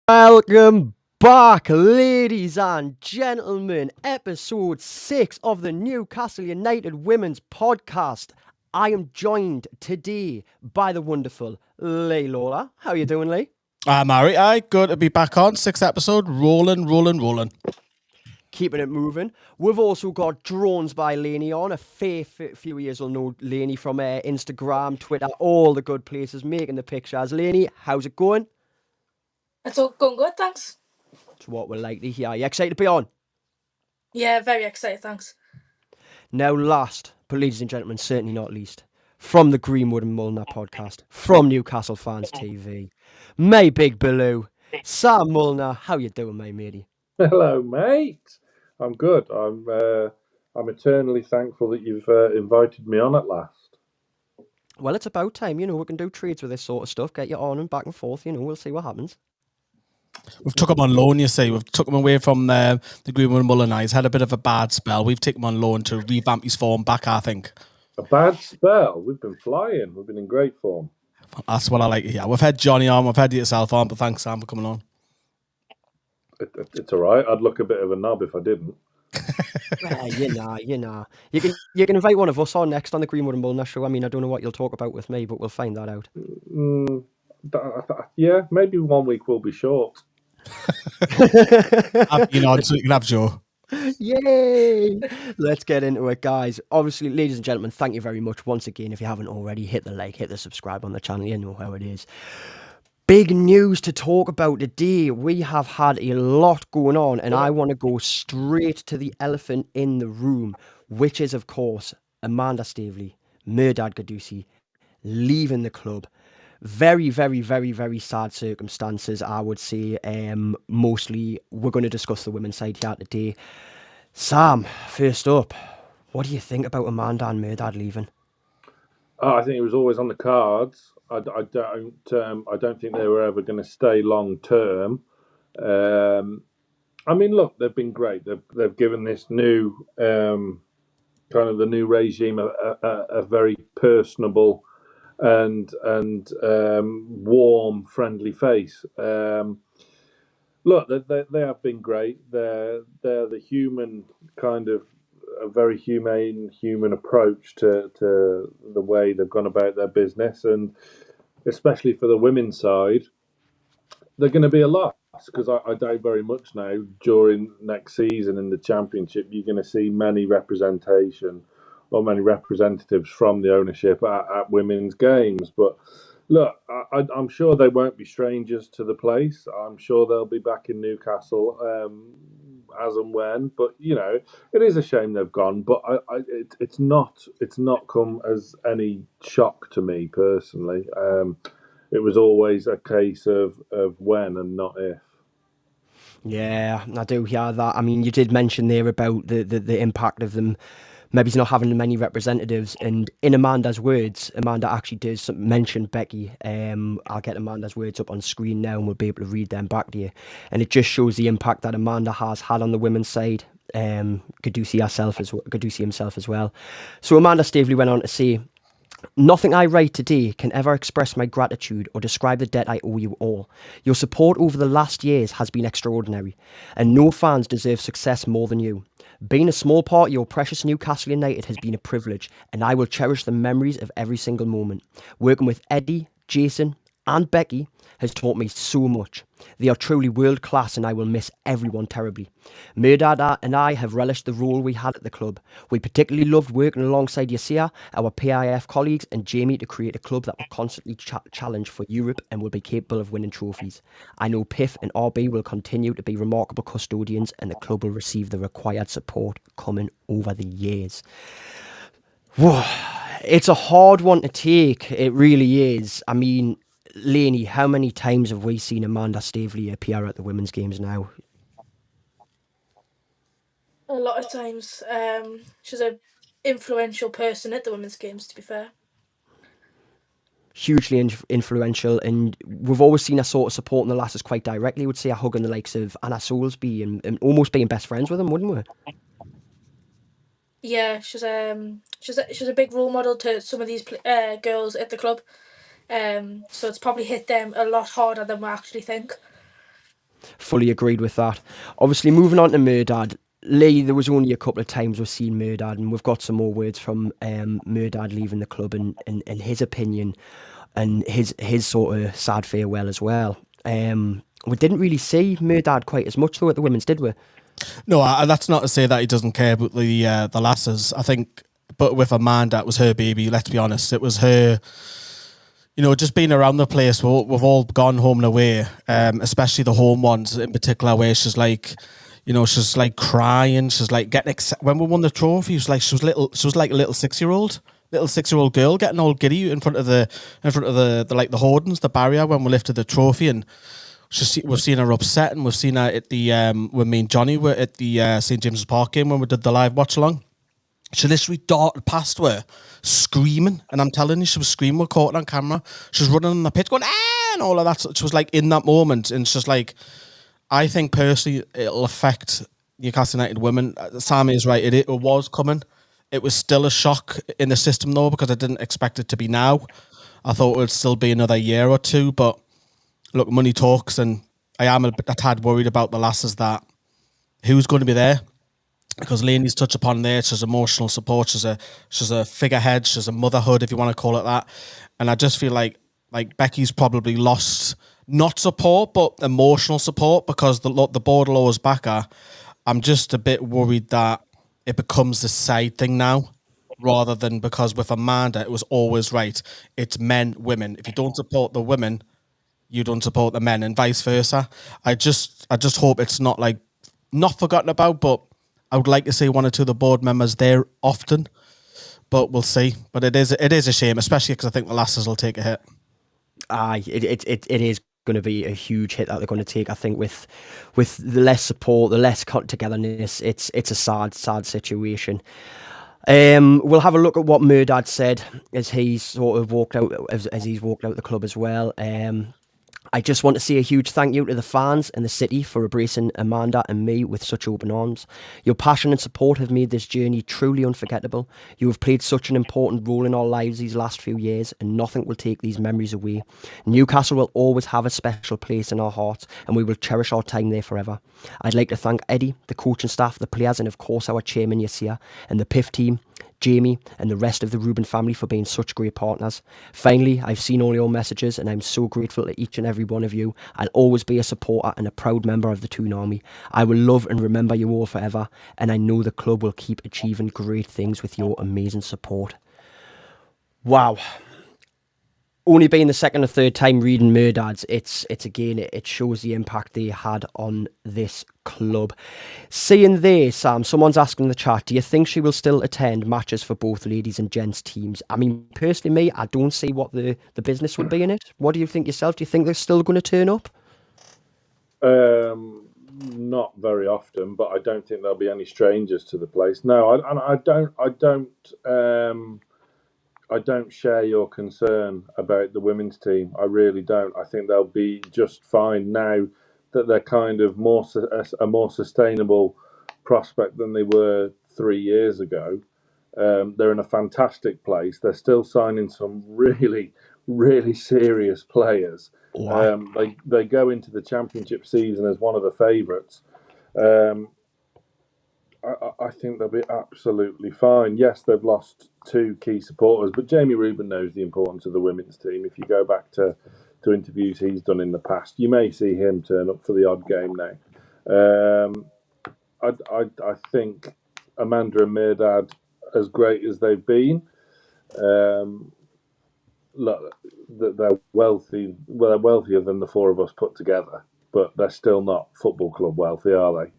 Welcome back, ladies and gentlemen. Episode 6 of the Newcastle United Women's Podcast. I am joined today by the wonderful Lee Lawler. How are you doing, Lee? I'm Harry. Good to be back on. 6th episode. Rolling. Keeping it moving. We've also got Drones by Laney on. A few years will know Laney from Instagram, Twitter, all the good places, making the pictures. Laney, how's it going? It's all going good, thanks. It's what we're like to hear. Are you excited to be on? Yeah, very excited, thanks. Now, last, but ladies and gentlemen, certainly not least, from the Greenwood and Mulliner podcast, from Newcastle Fans TV, my big Baloo, Sam Mulliner. How you doing, my matey? Hello, mate. I'm good. I'm eternally thankful that you've invited me on at last. Well, it's about time. We can do trades with this sort of stuff. Get you on and back and forth. We'll see what happens. We've took him on loan, you see. We've took him away from the Greenwood and Mulliner. He's had a bit of a bad spell. We've taken him on loan to revamp his form back, I think. A bad spell? We've been flying. We've been in great form. That's what I like to hear. We've had Johnny on. We've had yourself on, but thanks, Sam, for coming on. It's all right. I'd look a bit of a knob if I didn't. You know. You can invite one of us on next on the Greenwood and Mulliner show. I mean, I don't know what you'll talk about with me, but we'll find that out. Yeah, maybe 1 week will be short. So you can have Joe. Yay! Let's get into it, guys. Obviously, ladies and gentlemen, thank you very much once again. If you haven't already, hit the like, hit the subscribe on the channel. You know how it is. Big news to talk about today. We have had a lot going on, and I want to go straight to the elephant in the room, which is, of course, Amanda Staveley, Mehrdad Ghodoussi, leaving the club. Very, very, very, very sad circumstances, I would say. Mostly, we're going to discuss the women's side here today. Sam, first up, what do you think about Amanda and Mehrdad leaving? I think it was always on the cards. I don't think they were ever going to stay long term. I mean, look, they've been great. They've given this new kind of the new regime a very personable and warm, friendly face. Look, they have been great. They're the human kind of a very human approach to the way they've gone about their business, and especially for the women's side, they're going to be a loss because I doubt very much now during next season in the Championship you're going to see many representatives from the ownership at women's games. But look, I'm sure they won't be strangers to the place. I'm sure they'll be back in Newcastle as and when. But it is a shame they've gone. But it's not come as any shock to me personally. It was always a case of when and not if. Yeah, I do hear that. I mean, you did mention there about the impact of them maybe not having many representatives, and in Amanda's words, Amanda actually does mention Becky. I'll get Amanda's words up on screen now and we'll be able to read them back to you, and it just shows the impact that Amanda has had on the women's side. Ghodoussi himself as well. So Amanda Staveley went on to say, "Nothing I write today can ever express my gratitude or describe the debt I owe you all. Your support over the last years has been extraordinary, and no fans deserve success more than you. Being a small part of your precious Newcastle United has been a privilege, and I will cherish the memories of every single moment. Working with Eddie, Jason, and Becky has taught me so much. They are truly world class, and I will miss everyone terribly. Mehrdad and I have relished the role we had at the club. We particularly loved working alongside Yasir, our PIF colleagues, and Jamie to create a club that will constantly challenge for Europe and will be capable of winning trophies. I know PIF and RB will continue to be remarkable custodians, and the club will receive the required support coming over the years." Whoa, it's a hard one to take. It really is. I mean, Laney, how many times have we seen Amanda Staveley appear at the women's games now? A lot of times. She's an influential person at the women's games, to be fair. Hugely influential, and we've always seen her sort of supporting the lasses quite directly. I would say her hugging the likes of Anna Soulsby and almost being best friends with them, wouldn't we? Yeah, she's a big role model to some of these girls at the club. So it's probably hit them a lot harder than we actually think. fully agreed with that. Obviously, moving on to Mehrdad. Lee, there was only a couple of times we've seen Mehrdad, and we've got some more words from Mehrdad leaving the club and his opinion and his sort of sad farewell as well. We didn't really see Mehrdad quite as much though at the women's, did we? No, that's not to say that he doesn't care about the lasses. I think, but with Amanda, it was her baby. Let's be honest, it was her. You know, just being around the place, we've all gone home and away, especially the home ones in particular, where she's like, you know, she's like crying. She's like getting when we won the trophy. She was like a little 6-year-old girl getting all giddy in front of the like the Hordens, the barrier when we lifted the trophy, and we've seen her upset, and we've seen her at the when me and Johnny were at the St James's Park game when we did the live watch along. She literally darted past her, screaming, and I'm telling you, she was screaming. We're caught on camera. She was running on the pitch, going ah, and all of that. She was like in that moment, and it's just like, I think personally, it'll affect Newcastle United women. Sammy is right; it was coming. It was still a shock in the system though, because I didn't expect it to be now. I thought it would still be another year or two, but look, money talks, and I am a tad worried about the lasses that who's going to be there. Because Lainey's touched upon there, she's emotional support, she's a figurehead, she's a motherhood, if you want to call it that. And I just feel like Becky's probably lost not support, but emotional support, because the board will always back her. I'm just a bit worried that it becomes the side thing now, rather than, because with Amanda, it was always right. It's men, women. If you don't support the women, you don't support the men, and vice versa. I just hope it's not forgotten about, but I would like to see one or two of the board members there often, but we'll see. But it is a shame, especially because I think the lasses will take a hit. Aye, it is going to be a huge hit that they're going to take. I think with the less support, the less togetherness, it's a sad situation. We'll have a look at what Mehrdad said as he's sort of walked out as he's walked out the club as well. I just want to say a huge thank you to the fans and the city for embracing Amanda and me with such open arms. Your passion and support have made this journey truly unforgettable. You have played such an important role in our lives these last few years, and nothing will take these memories away. Newcastle will always have a special place in our hearts, and we will cherish our time there forever. I'd like to thank Eddie, the coaching staff, the players, and of course our chairman Yasir, and the PIF team, Jamie, and the rest of the Reuben family for being such great partners. Finally, I've seen all your messages, and I'm so grateful to each and every one of you. I'll always be a supporter and a proud member of the Toon Army. I will love and remember you all forever, and I know the club will keep achieving great things with your amazing support. Wow. Only being the second or third time reading Mehrdad's, it shows the impact they had on this club. Seeing there, Sam, someone's asking in the chat, do you think she will still attend matches for both ladies and gents teams? I mean, personally, me, I don't see what the business would be in it. What do you think yourself? Do you think they're still going to turn up? Not very often, but I don't think there'll be any strangers to the place. No, I don't share your concern about the women's team. I really don't. I think they'll be just fine now that they're kind of a more sustainable prospect than they were 3 years ago. They're in a fantastic place. They're still signing some really, really serious players. Wow. They go into the championship season as one of the favourites. I think they'll be absolutely fine. Yes, they've lost 2 key supporters, but Jamie Reuben knows the importance of the women's team. If you go back to interviews he's done in the past, you may see him turn up for the odd game now. I think Amanda and Mehrdad, as great as they've been, look, they're wealthy. Well, they're wealthier than the 4 of us put together, but they're still not football club wealthy, are they?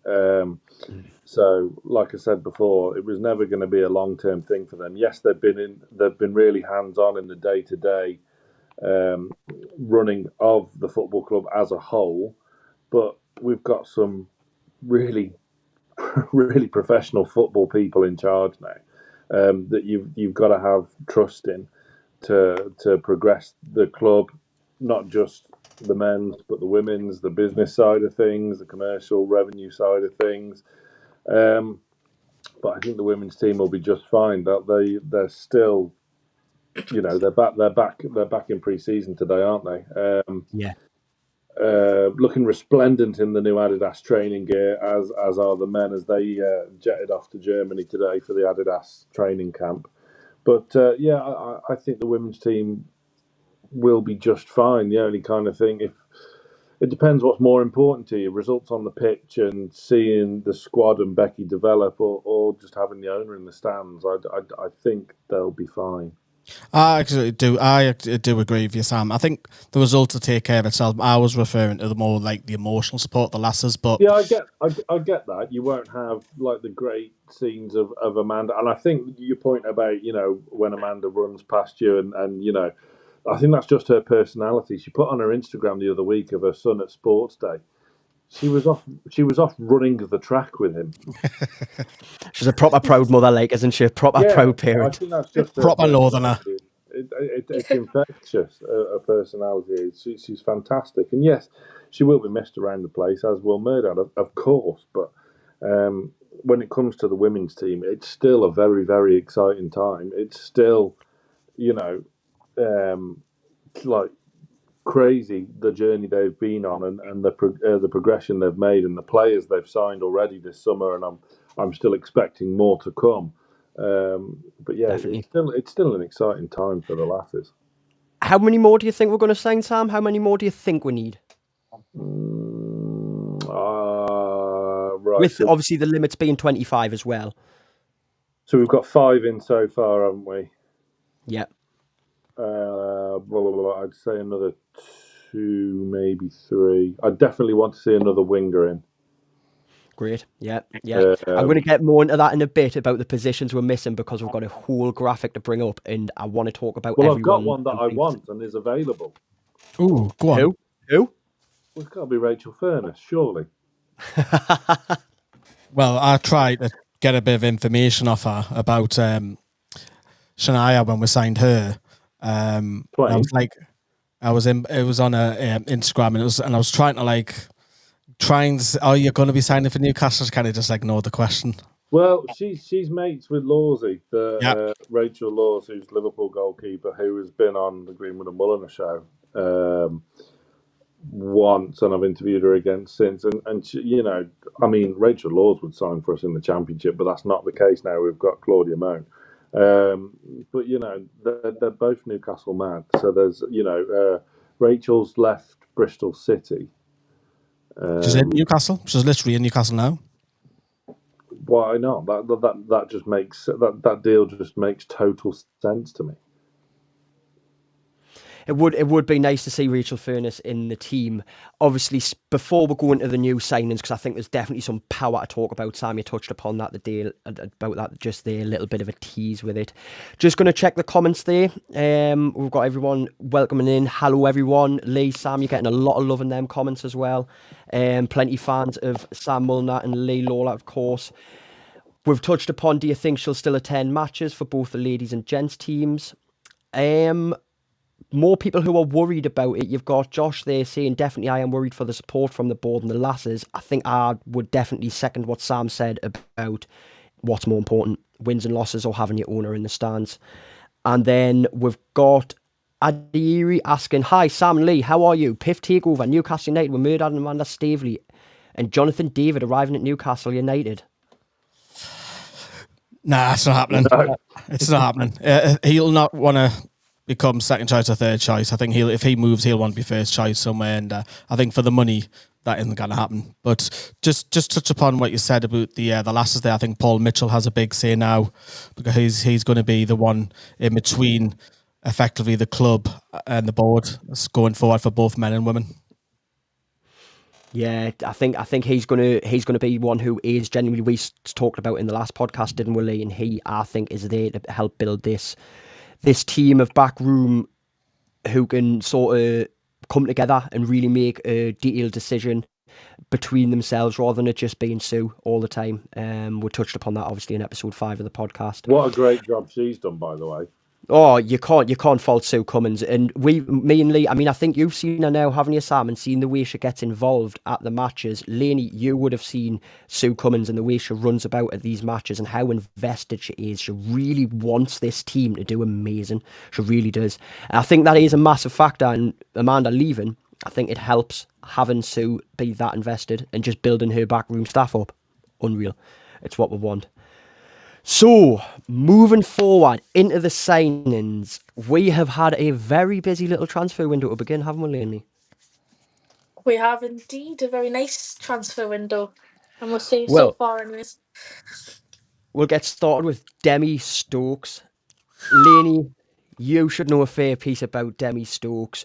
So, like I said before, it was never going to be a long-term thing for them. Yes, they've been really hands-on in the day-to-day running of the football club as a whole, but we've got some really, really professional football people in charge now that you've got to have trust in to progress the club, not just the men's, but the women's, the business side of things, the commercial revenue side of things. But I think the women's team will be just fine. That they're still, they're back in pre-season today, aren't they? Yeah. looking resplendent in the new Adidas training gear, as are the men as they jetted off to Germany today for the Adidas training camp. But yeah, I think the women's team will be just fine. The only kind of thing, if it depends what's more important to you, results on the pitch and seeing the squad and Becky develop, or just having the owner in the stands. I think they'll be fine. I actually do. I do agree with you, Sam. I think the results will take care of itself. I was referring to the more like the emotional support, the lasses. But yeah, I get that. You won't have like the great scenes of Amanda, and I think your point about when Amanda runs past you and I think that's just her personality. She put on her Instagram the other week of her son at sports day. She was off running the track with him. She's a proper proud mother, like, isn't she? A proper proud I parent. think that's just her proper northerner. It's infectious. Her personality. She's fantastic, and yes, she will be missed around the place, as will Mehrdad, of course. But when it comes to the women's team, it's still a very, very exciting time. It's still, like crazy the journey they've been on and the progression they've made and the players they've signed already this summer, and I'm still expecting more to come. But yeah, Definitely. it's still an exciting time for the lasses. How many more do you think we're going to sign, Sam? How many more do you think we need? Right. With obviously the limits being 25 as well. So we've got 5 in so far, haven't we? Yeah. I'd say another 2, maybe 3. I definitely want to see another winger in. Great. Yeah. I'm going to get more into that in a bit about the positions we're missing, because we've got a whole graphic to bring up, and I want to talk about everyone. I've got one that I want and is available. Ooh, go on. Who? Well, it's got to be Rachel Furness, surely. Well, I tried to get a bit of information off her about Shania when we signed her. I was like, it was on a Instagram, and I was trying to oh, you're going to be signing for Newcastle? Just kind of just ignore the question. Well, she's mates with Lawsy, Rachel Laws, who's Liverpool goalkeeper, who has been on the Greenwood and Mulliner show once, and I've interviewed her again since. And she, Rachel Laws would sign for us in the Championship, but that's not the case now. We've got Claudia Moan. But they're both Newcastle mad. So there's Rachel's left Bristol City. She's in Newcastle. She's literally in Newcastle now. Why not? That just makes that deal just makes total sense to me. It would be nice to see Rachel Furness in the team. Obviously, before we go into the new signings, because I think there's definitely some power to talk about. Sam, you touched upon that about that just there, a little bit of a tease with it. Just going to check the comments there. We've got everyone welcoming in. Hello, everyone. Lee, Sam, you're getting a lot of love in them comments as well. Plenty fans of Sam Mulner and Lee Lawler, of course. We've touched upon, do you think she'll still attend matches for both the ladies and gents teams? More people who are worried about it. You've got Josh there saying, definitely I am worried for the support from the board and the lasses. I think I would definitely second what Sam said about what's more important, wins and losses or having your owner in the stands. And then we've got Adiri asking, hi Sam and Lee, how are you? Piff takeover, Newcastle United with Mehrdad and Amanda Staveley and Jonathan David arriving at Newcastle United. Nah, it's not happening. No. It's not happening. He'll not want to become second choice or third choice. I think if he moves, he'll want to be first choice somewhere. And I think for the money, that isn't going to happen. But just touch upon what you said about the lasses there. I think Paul Mitchell has a big say now, because he's going to be the one in between, effectively the club and the board, going forward for both men and women. Yeah, I think he's gonna be one who is genuinely, we talked about in the last podcast, didn't we, Lee? And he, I think, is there to help build this team of backroom who can sort of come together and really make a detailed decision between themselves rather than it just being Sue all the time. We touched upon that obviously in episode 5 of the podcast. What a great job she's done, by the way. Oh, you can't fault Sue Cummins. And me and Lee, I mean, I think you've seen her now, haven't you, Sam, and seen the way she gets involved at the matches. Lainey, you would have seen Sue Cummins and the way she runs about at these matches and how invested she is. She really wants this team to do amazing. She really does. And I think that is a massive factor in Amanda leaving. I think it helps having Sue be that invested and just building her backroom staff up. Unreal. It's what we want. So, moving forward into the signings, we have had a very busy little transfer window to begin, haven't we, Lainey? We have indeed a very nice transfer window, I must say, so Well, far anyways. we'll get started with Demi Stokes. Lainey, you should know a fair piece about Demi Stokes.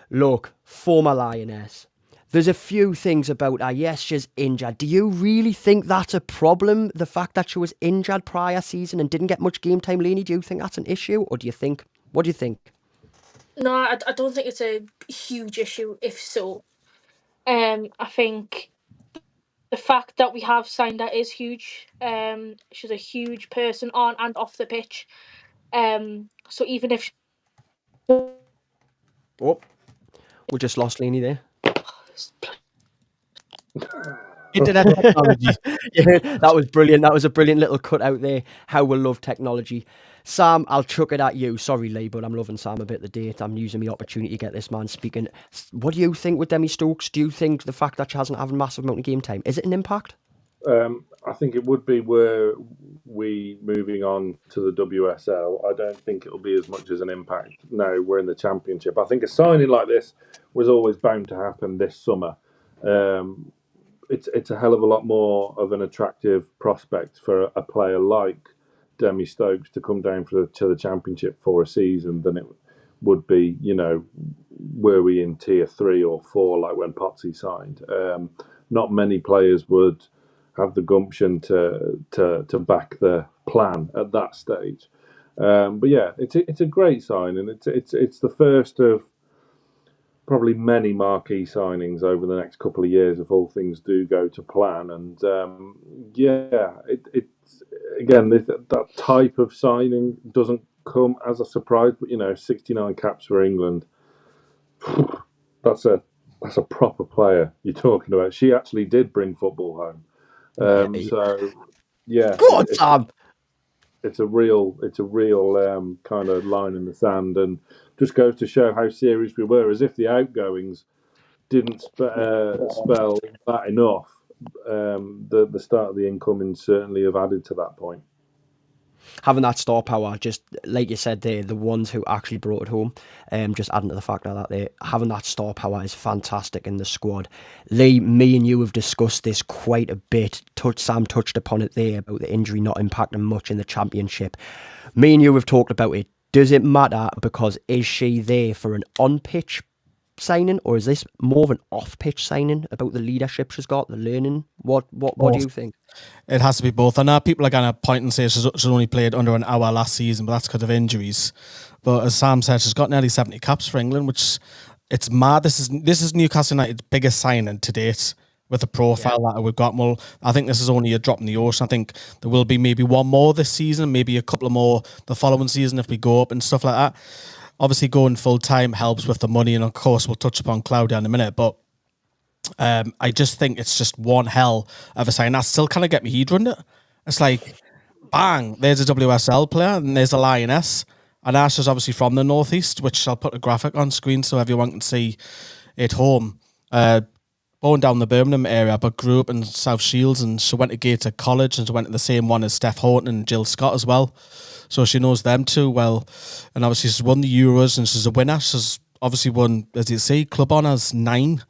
Look, former Lioness. There's a few things about her. Yes, she's injured. Do you really think that's a problem? The fact that she was injured prior season and didn't get much game time, Lainey, do you think that's an issue? Or do you think, what do you think? No, I don't think it's a huge issue, if so. I think the fact that we have signed her is huge. She's a huge person on and off the pitch. So even if Oh, we just lost Lainey there. Internet technology. Yeah, that was brilliant. That was a brilliant little cut out there. How we love technology. Sam, I'll chuck it at you. Sorry, Lee, but I'm loving Sam a bit the date. I'm using the opportunity to get this man speaking. What do you think with Demi Stokes? Do you think the fact that she hasn't had a massive amount of game time, is it an impact? I think it would be were we moving on to the WSL. I don't think it'll be as much as an impact. No, we're in the Championship. I think a signing like this was always bound to happen this summer. It's a hell of a lot more of an attractive prospect for a player like Demi Stokes to come down to the Championship for a season than it would be, were we in tier 3 or 4 like when Potsy signed. Not many players would have the gumption to back the plan at that stage. But yeah, it's a great sign, and it's the first of probably many marquee signings over the next couple of years if all things do go to plan. And it's again that type of signing doesn't come as a surprise. But 69 caps for England. That's a proper player you're talking about. She actually did bring football home. So yeah, Go on, Sam. It's a real kind of line in the sand, and just goes to show how serious we were. As if the outgoings didn't spell that enough. The start of the incomings certainly have added to that point. Having that star power, just like you said there, the ones who actually brought it home, just adding to the fact that they having that star power is fantastic in the squad. Lee, me and you have discussed this quite a bit. Sam touched upon it there about the injury not impacting much in the Championship. Me and you have talked about it. Does it matter because is she there for an on-pitch signing, or is this more of an off-pitch signing about the leadership she's got, the learning? What do you think? It has to be both. I know people are going to point and say she's only played under an hour last season, but that's because of injuries. But as Sam said, she's got nearly 70 caps for England, which it's mad. This is Newcastle United's biggest signing to date with the profile that we've got. Well, I think this is only a drop in the ocean. I think there will be maybe one more this season, maybe a couple of more the following season if we go up and stuff like that. Obviously, going full time helps with the money, and of course, we'll touch upon Claudia in a minute. But I just think it's just one hell of a sign. I still kind of get my head around it. It's like, bang, there's a WSL player, and there's a Lioness. And Asha's obviously from the Northeast, which I'll put a graphic on screen so everyone can see it home. Born down the Birmingham area, but grew up in South Shields, and she went to Gator College, and she went to the same one as Steph Houghton and Jill Scott as well. So she knows them too well. And obviously she's won the Euros, and she's a winner. She's obviously won, as you say, club honours 9,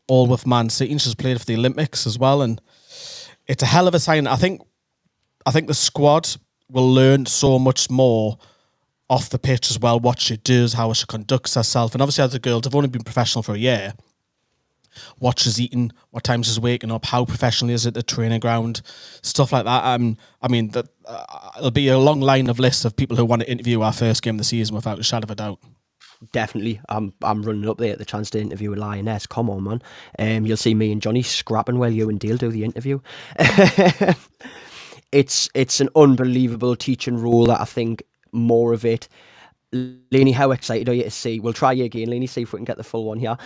all with Man City, and she's played for the Olympics as well. And it's a hell of a sign. I think the squad will learn so much more off the pitch as well, what she does, how she conducts herself. And obviously as a girl, they've only been professional for a year. What she's eating, what time she's waking up, how professional is it at the training ground, stuff like that. It'll be a long line of lists of people who want to interview our first game of the season without a shadow of a doubt. Definitely. I'm running up there at the chance to interview a Lioness. Come on, man. You'll see me and Johnny scrapping while you and Dale do the interview. It's an unbelievable teaching role that I think more of it. Lainey, how excited are you to see? We'll try you again, Lainey, see if we can get the full one here.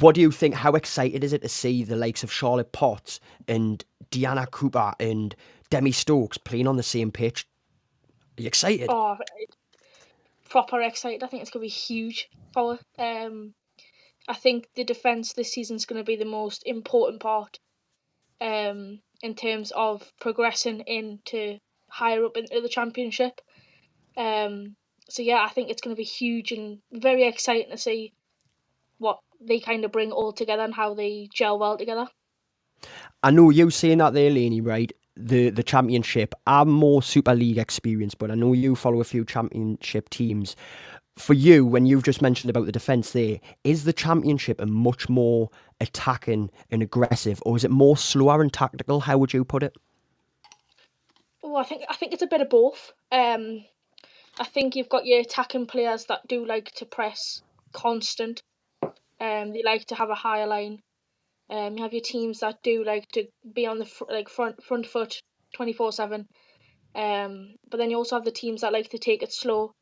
What do you think? How excited is it to see the likes of Charlotte Potts and Deanna Cooper and Demi Stokes playing on the same pitch? Are you excited? Oh, proper excited. I think it's going to be huge for her. I think the defence this season is going to be the most important part in terms of progressing into higher up into the Championship. So yeah, I think it's going to be huge and very exciting to see what they kind of bring all together and how they gel well together. I know you saying that there, Lainey, right? The Championship. I'm more Super League experienced, but I know you follow a few Championship teams. For you, when you've just mentioned about the defence there, is the Championship a much more attacking and aggressive, or is it more slower and tactical? How would you put it? Oh, I think it's a bit of both. I think you've got your attacking players that do like to press constant. They like to have a higher line. You have your teams that do like to be on the front foot 24/7. But then you also have the teams that like to take it slow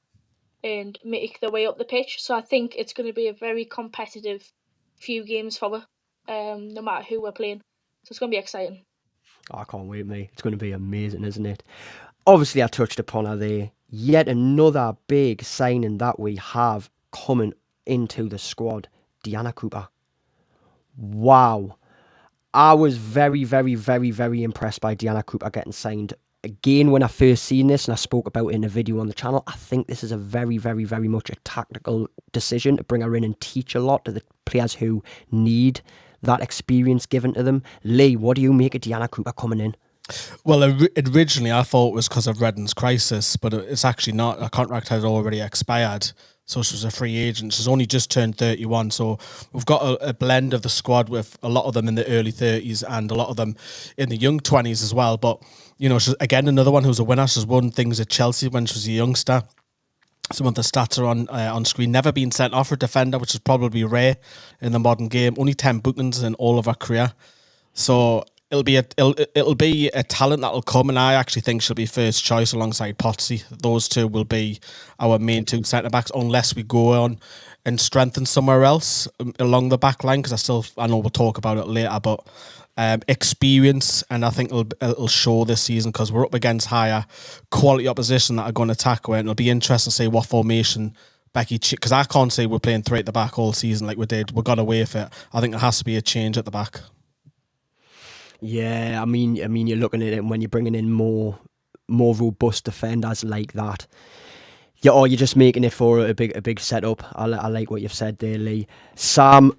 and make their way up the pitch. So I think it's going to be a very competitive few games for us, no matter who we're playing. So it's going to be exciting. Oh, I can't wait, mate. It's going to be amazing, isn't it? Obviously, I touched upon her there. Yet another big signing that we have coming into the squad, Deanna Cooper. Wow. I was very, very, very, very impressed by Deanna Cooper getting signed. Again, when I first seen this and I spoke about it in a video on the channel, I think this is a very, very, very much a tactical decision to bring her in and teach a lot to the players who need that experience given to them. Lee, what do you make of Deanna Cooper coming in? Well, originally I thought it was because of Redden's crisis, but it's actually not. Her contract had already expired, so she was a free agent. She's only just turned 31, so we've got a blend of the squad with a lot of them in the early 30s and a lot of them in the young 20s as well. But, you know, she's, again, another one who's a winner. She's won things at Chelsea when she was a youngster. Some of the stats are on screen. Never been sent off for a defender, which is probably rare in the modern game. Only 10 bookings in all of her career. So it'll be a talent that'll come, and I actually think she'll be first choice alongside Potsy. Those two will be our main two centre backs, unless we go on and strengthen somewhere else along the back line. Because I know we'll talk about it later, but experience, and I think it'll show this season because we're up against higher quality opposition that are going to tackle it. And it'll be interesting to see what formation Becky, because I can't say we're playing three at the back all season like we did. We got away with it. I think there has to be a change at the back. Yeah, I mean, you're looking at it when you're bringing in more robust defenders like that. Yeah, or you're just making it for a big setup. I like what you've said there, Lee. Sam,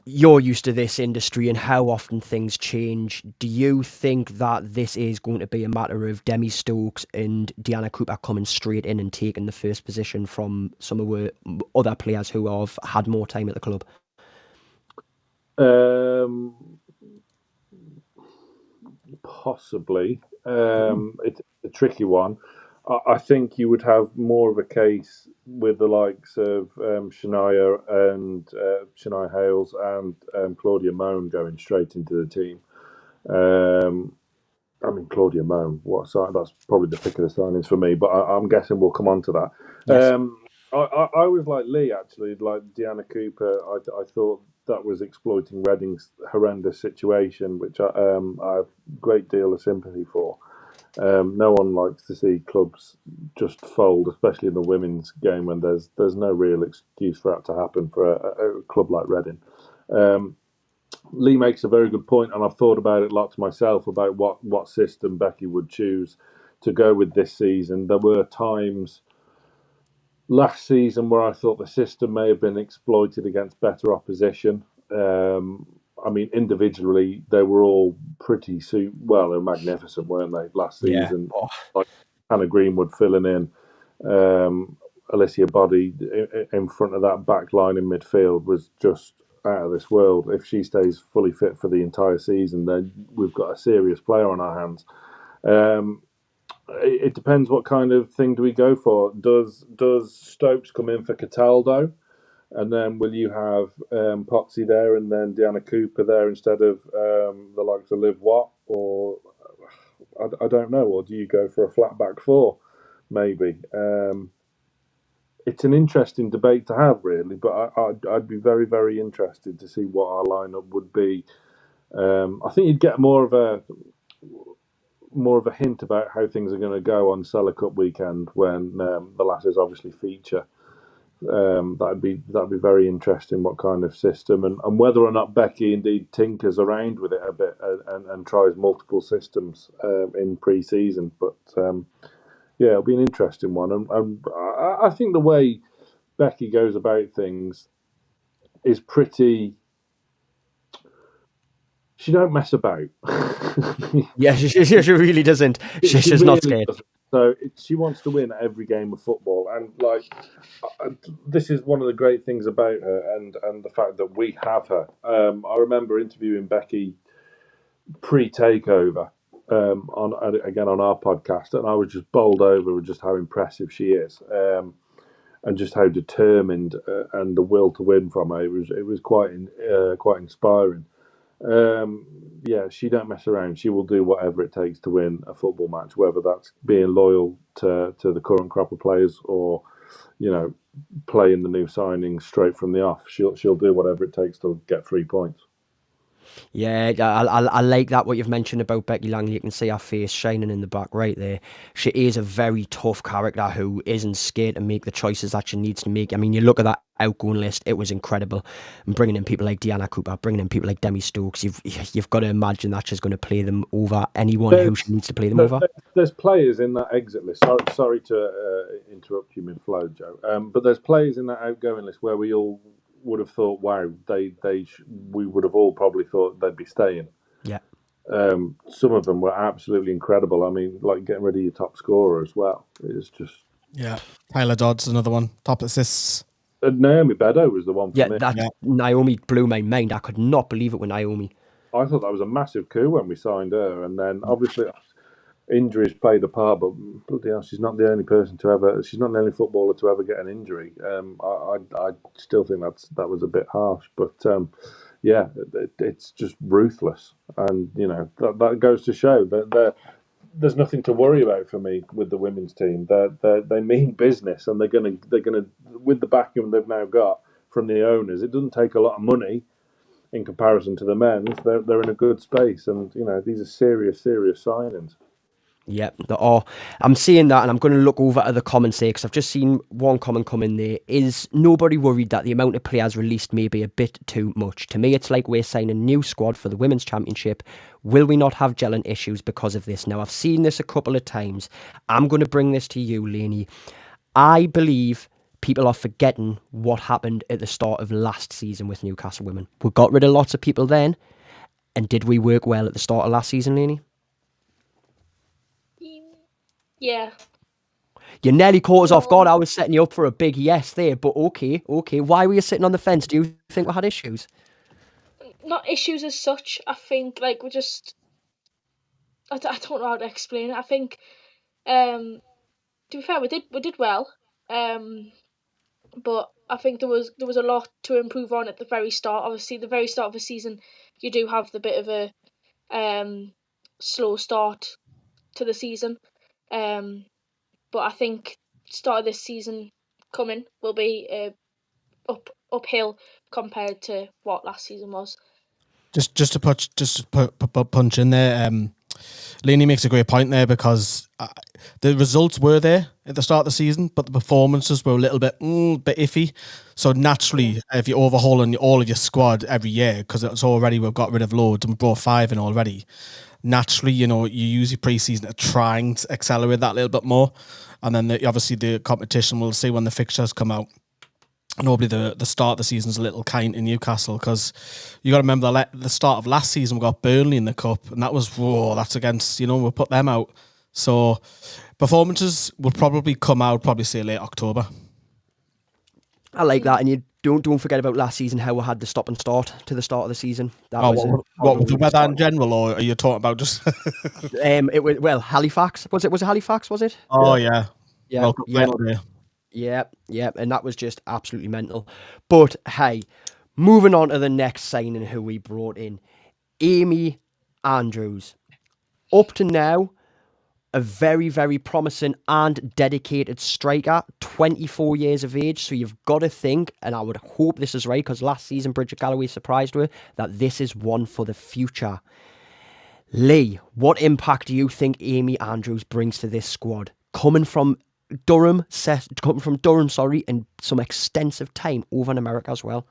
you're used to this industry and how often things change. Do you think that this is going to be a matter of Demi Stokes and Deanna Cooper coming straight in and taking the first position from some of the other players who have had more time at the club? Possibly. It's a tricky one. I think you would have more of a case with the likes of Shania Hales and Claudia Moan going straight into the team. I mean, Claudia Moan, that's probably the pick of the signings for me, but I'm guessing we'll come on to that. Yes. I was like Lee, actually, like Deanna Cooper. I thought that was exploiting Reading's horrendous situation, which I have a great deal of sympathy for. No one likes to see clubs just fold, especially in the women's game when there's no real excuse for that to happen for a club like Reading. Lee makes a very good point, and I've thought about it lots myself about what system Becky would choose to go with this season. There were times last season where I thought the system may have been exploited against better opposition. I mean, individually, they were all pretty they were magnificent, weren't they, last season? Yeah. Like Hannah Greenwood filling in, Alicia Body in front of that back line in midfield was just out of this world. If she stays fully fit for the entire season, then we've got a serious player on our hands. It depends what kind of thing do we go for. Does Stokes come in for Cataldo, and then will you have Potsy there and then Deanna Cooper there instead of the likes of Liv Watt? Or I don't know. Or do you go for a flat back four? Maybe. It's an interesting debate to have, really, but I'd be very, very interested to see what our lineup would be. I think you'd get more of a hint about how things are going to go on Cellar Cup weekend when the lasses obviously feature. That'd be very interesting. What kind of system, and whether or not Becky indeed tinkers around with it a bit and tries multiple systems in pre-season. But yeah, it'll be an interesting one. And I think the way Becky goes about things is pretty. She don't mess about. Yeah, she really doesn't. She's She not really scared. doesn't. So she wants to win every game of football, and this is one of the great things about her, and the fact that we have her. I remember interviewing Becky pre-takeover on our podcast, and I was just bowled over with just how impressive she is, and just how determined and the will to win from her. It was quite inspiring. Yeah, she don't mess around. She will do whatever it takes to win a football match, whether that's being loyal to the current crop of players or, playing the new signings straight from the off. She'll do whatever it takes to get 3 points. Yeah, I like that, what you've mentioned about Becky Langley. You can see her face shining in the back right there. She is a very tough character who isn't scared to make the choices that she needs to make. I mean, you look at that outgoing list, it was incredible. And bringing in people like Deanna Cooper, bringing in people like Demi Stokes, you've got to imagine that she's going to play them over anyone who she needs to play them over. There's players in that exit list. Sorry to interrupt you mid-flow, Joe. But there's players in that outgoing list where we all would have thought, wow, we would have all probably thought they'd be staying. Yeah. Some of them were absolutely incredible. I mean, like getting rid of your top scorer as well. It's just Tyler Dodd's another one, top assists. Naomi Beddoe was the one for me. Naomi blew my mind. I could not believe it with Naomi. I thought that was a massive coup when we signed her, and then obviously injuries played a part, but bloody hell, she's not the only she's not the only footballer to ever get an injury. I still think that was a bit harsh, but yeah, it's just ruthless, and that goes to show that there's nothing to worry about for me with the women's team. They mean business, and they're gonna with the backing they've now got from the owners. It doesn't take a lot of money in comparison to the men's. They're in a good space, and these are serious signings. Yep, I'm seeing that, and I'm going to look over at the comments there because I've just seen one comment come in there. Is nobody worried that the amount of players released may be a bit too much? To me, it's like we're signing a new squad for the Women's Championship. Will we not have gelling issues because of this? Now, I've seen this a couple of times. I'm going to bring this to you, Lainey. I believe people are forgetting what happened at the start of last season with Newcastle Women. We got rid of lots of people then, and did we work well at the start of last season, Lainey? Yeah. You nearly caught us off guard. I was setting you up for a big yes there, but okay. Why were you sitting on the fence? Do you think we had issues? Not issues as such. I think we just. I don't know how to explain it. I think, to be fair, we did well, but I think there was a lot to improve on at the very start. Obviously, the very start of the season, you do have the bit of a slow start to the season. But I think start of this season coming will be uphill compared to what last season was. Just to put punch in there. Lainey makes a great point there because the results were there at the start of the season, but the performances were a little bit iffy. So naturally, if you're overhauling all of your squad every year, because it's already we've got rid of loads and we brought 5 in already. Naturally, you use your pre-season to trying to accelerate that a little bit more, and then obviously the competition. We'll see when the fixtures come out. Normally the start of the season is a little kind in Newcastle because you got to remember the start of last season we got Burnley in the cup, and that was that's against we'll put them out. So performances will probably come out say late October. I like that, and you don't forget about last season how we had the stop and start to the start of the season. That what with the weather in general, or are you talking about just? It was Halifax. Was it Halifax? Was it? Oh yeah. Yeah. Yeah, and that was just absolutely mental. But hey, moving on to the next signing who we brought in, Amy Andrews. Up to now, a very, very promising and dedicated striker, 24 years of age. So you've got to think, and I would hope this is right, because last season Bridget Galloway surprised her, that this is one for the future. Lee, what impact do you think Amy Andrews brings to this squad? Coming from coming from Durham, sorry, and some extensive time over in America as well.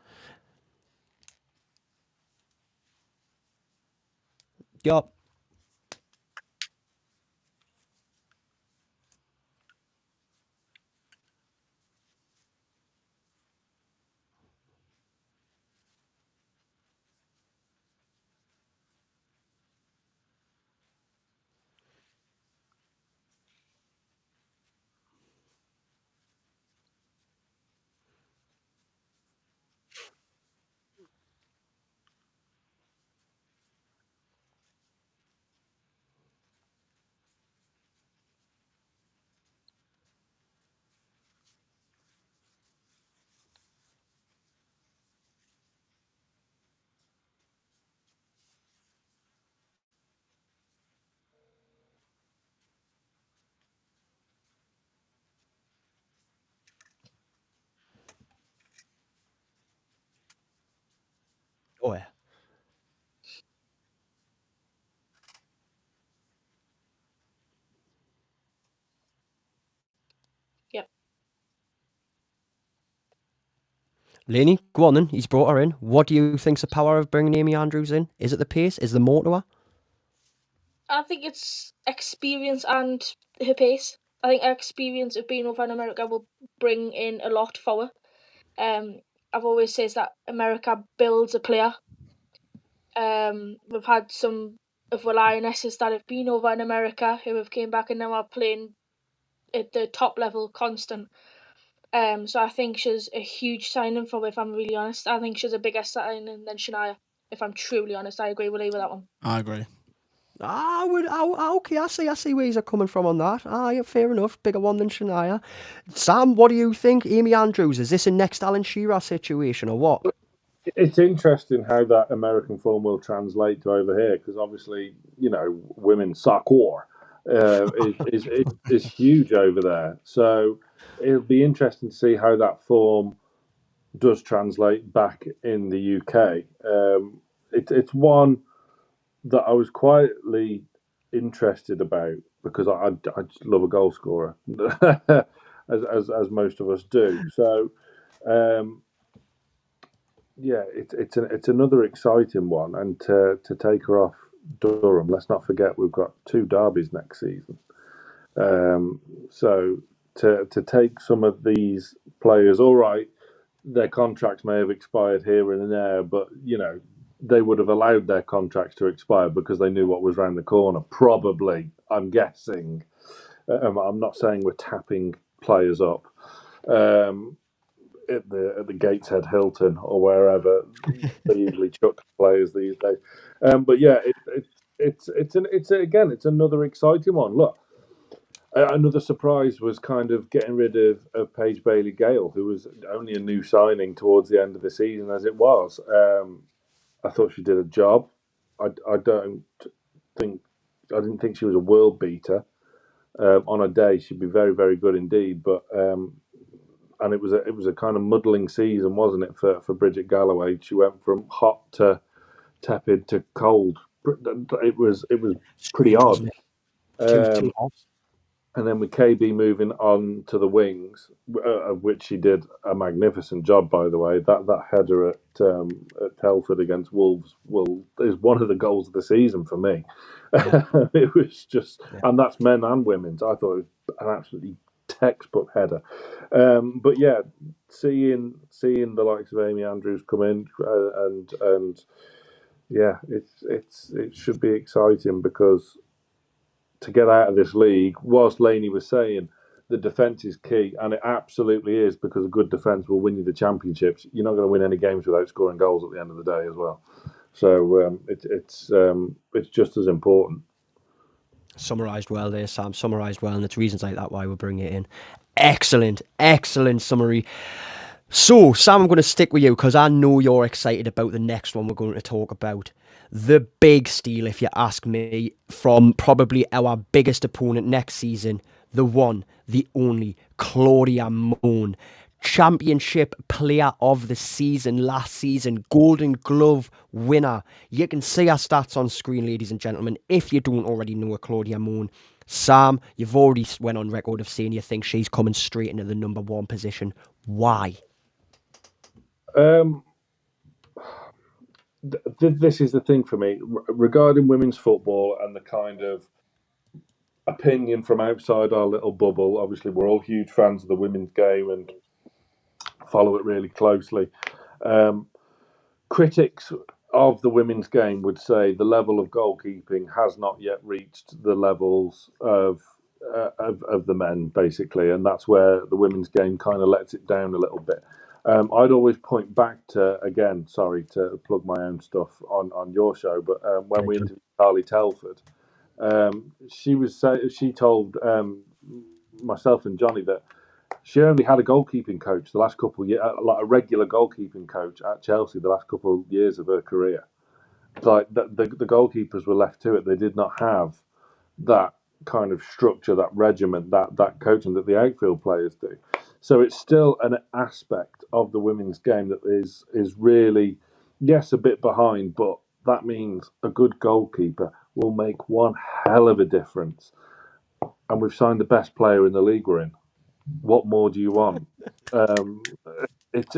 Yup. Oh yeah. Yep. Lainey, go on then. He's brought her in. What do you think's the power of bringing Amy Andrews in? Is it the pace? Is there more to her? I think it's experience and her pace. I think her experience of being over in America will bring in a lot for her. I've always said that America builds a player. We've had some of the Lionesses that have been over in America who have came back and now are playing at the top level constant. So I think she's a huge signing for her, if I'm really honest. I think she's a bigger signing than Shania, if I'm truly honest. I agree with you with that one. I agree. Okay, I see where he's coming from on that. Yeah, fair enough. Bigger one than Shania. Sam, what do you think? Amy Andrews, is this a next Alan Shearer situation or what? It's interesting how that American form will translate to over here because obviously, women's soccer is huge over there. So it'll be interesting to see how that form does translate back in the UK. It's one that I was quietly interested about because I just love a goal scorer, as most of us do. So. Yeah, it's another exciting one, and to take her off Durham. Let's not forget we've got 2 derbies next season. So to take some of these players, all right, their contracts may have expired here and there, but they would have allowed their contracts to expire because they knew what was round the corner. Probably, I'm guessing. I'm not saying we're tapping players up. At the Gateshead Hilton or wherever they usually chuck players these days. But yeah, it's another exciting one. Look, another surprise was kind of getting rid of Paige Bailey-Gale, who was only a new signing towards the end of the season as it was. I thought she did a job. I didn't think she was a world beater. On a day, she'd be very, very good indeed. But and it was a kind of muddling season, wasn't it, for Bridget Galloway? She went from hot to tepid to cold. It was pretty odd. Two halves. And then with KB moving on to the wings, of which she did a magnificent job, by the way. That header at Telford against Wolves is one of the goals of the season for me. Yeah. It was just, and that's men and women's. I thought it was an absolutely textbook header. But yeah, seeing the likes of Amy Andrews come in and yeah, it should be exciting because to get out of this league, whilst Laney was saying the defence is key, and it absolutely is because a good defence will win you the championships. You're not going to win any games without scoring goals at the end of the day as well. So it's just as important. Summarised well there, Sam. Summarised well, and it's reasons like that why we're bringing it in. Excellent summary. So, Sam, I'm going to stick with you because I know you're excited about the next one we're going to talk about. The big steal, if you ask me, from probably our biggest opponent next season, the one, the only, Claudia Moan. Championship Player of the Season last season, Golden Glove winner. You can see our stats on screen, ladies and gentlemen, if you don't already know Claudia Moan. Sam, you've already went on record of saying you think she's coming straight into the number one position. Why? This is the thing for me regarding women's football and the kind of opinion from outside our little bubble. Obviously, we're all huge fans of the women's game and follow it really closely. Critics of the women's game would say the level of goalkeeping has not yet reached the levels of the men, basically, and that's where the women's game kind of lets it down a little bit. I'd always point back to, again, sorry to plug my own stuff on your show, but when we interviewed Carly Telford, she told myself and Johnny that she only had a goalkeeping coach the last couple of years, like a regular goalkeeping coach at Chelsea the last couple of years of her career. Like the goalkeepers were left to it; they did not have that kind of structure, that regiment, that coaching that the outfield players do. So it's still an aspect of the women's game that is really, yes, a bit behind, but that means a good goalkeeper will make one hell of a difference. And we've signed the best player in the league we're in. What more do you want? It's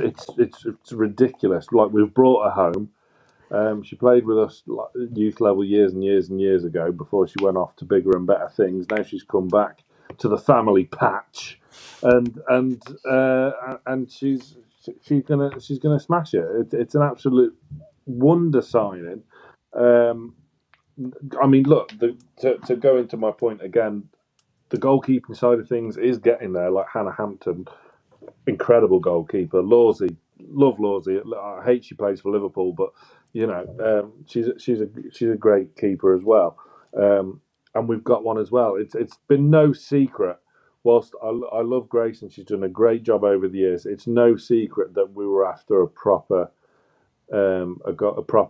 ridiculous. Like, we've brought her home. She played with us youth level years and years and years ago before she went off to bigger and better things. Now she's come back to the family patch, and she's gonna smash it. It's an absolute wonder signing. I mean, look, to go into my point again, the goalkeeping side of things is getting there. Like Hannah Hampton, incredible goalkeeper. Lawsey, love Lawsey. I hate she plays for Liverpool, but you know, she's a great keeper as well. And we've got one as well. It's been no secret. Whilst I love Grace and she's done a great job over the years, it's no secret that we were after a proper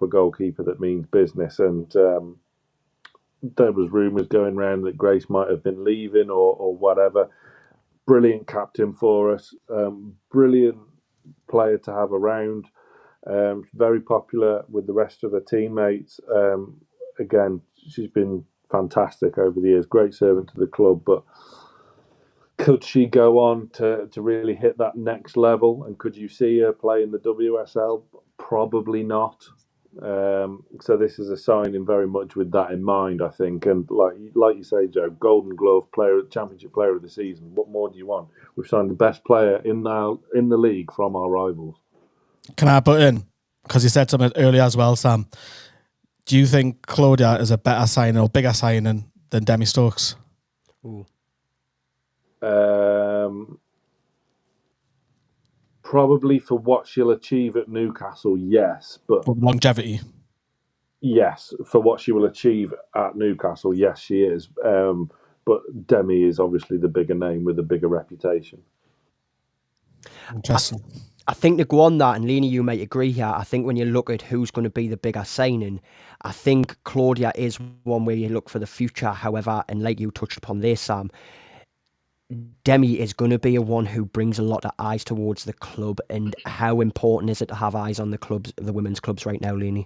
goalkeeper that means business. And there was rumours going around that Grace might have been leaving or whatever. Brilliant captain for us. Brilliant player to have around. Very popular with the rest of her teammates. Again, she's been fantastic over the years. Great servant to the club, but could she go on to really hit that next level? And could you see her play in the WSL? Probably not. So this is a signing very much with that in mind, I think. And like you say, Joe, Golden Glove player, Championship Player of the Season. What more do you want? We've signed the best player in the league from our rivals. Can I put in, because you said something earlier as well, Sam, do you think Claudia is a better signing or bigger signing than Demi Stokes? Ooh. Probably for what she'll achieve at Newcastle, yes. But longevity. Yes, for what she will achieve at Newcastle, yes, she is. But Demi is obviously the bigger name with a bigger reputation. Interesting. I think to go on that, and Lena, you might agree here, I think when you look at who's going to be the bigger signing, I think Claudia is one where you look for the future. However, and like you touched upon there, Sam, Demi is going to be a one who brings a lot of eyes towards the club. And how important is it to have eyes on the women's clubs right now, Lena?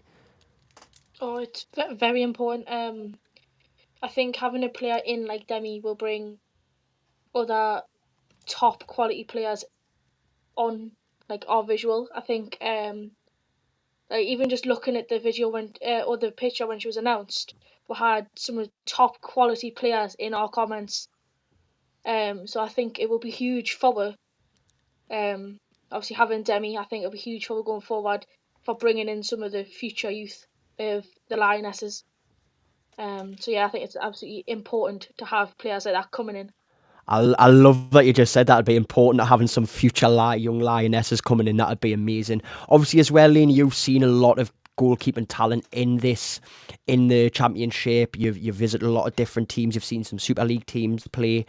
Oh, it's very important. I think having a player in like Demi will bring other top quality players on like our visual. I think like even just looking at the video when or the picture when she was announced, we had some of the top quality players in our comments. So I think it will be huge for her. Obviously having Demi, I think it'll be huge for her going forward for bringing in some of the future youth of the Lionesses. So yeah, I think it's absolutely important to have players like that coming in. I love that you just said that. It'd be important to having some future young Lionesses coming in. That'd be amazing. Obviously, as well, Lena, you've seen a lot of goalkeeping talent in the Championship. You've visited a lot of different teams. You've seen some Super League teams play.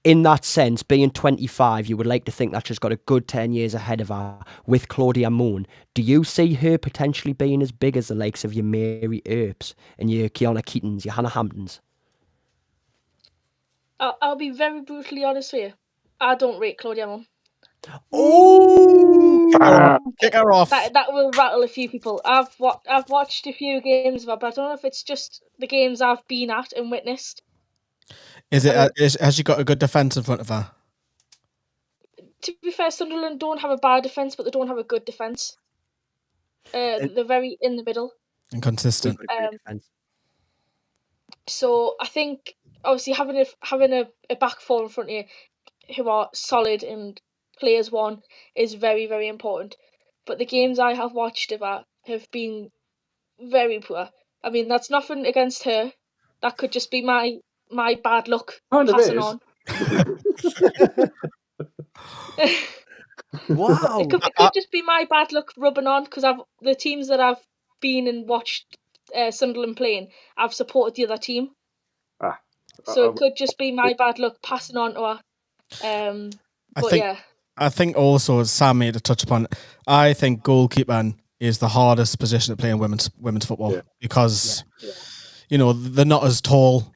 In that sense, being 25, you would like to think that she's got a good 10 years ahead of her with Claudia Moan. Do you see her potentially being as big as the likes of your Mary Earps and your Kiana Keatons, your Hannah Hamptons? I'll be very brutally honest with you. I don't rate Claudia Moan. Oh, kick her off. That will rattle a few people. I've watched a few games of her, but I don't know if it's just the games I've been at and witnessed. Has she got a good defence in front of her? To be fair, Sunderland don't have a bad defence, but they don't have a good defence. They're very in the middle. Inconsistent. So I think obviously having a back four in front of you who are solid and play as one is very, very important. But the games I have watched of her have been very poor. I mean, that's nothing against her. That could just be my bad luck passing on. Wow. It could just be my bad luck rubbing on, because the teams that I've been and watched Sunderland playing, I've supported the other team. So it could just be my bad luck passing on to her. I think also, as Sam made a touch upon, I think goalkeeping is the hardest position to play in women's football because you know, they're not as tall.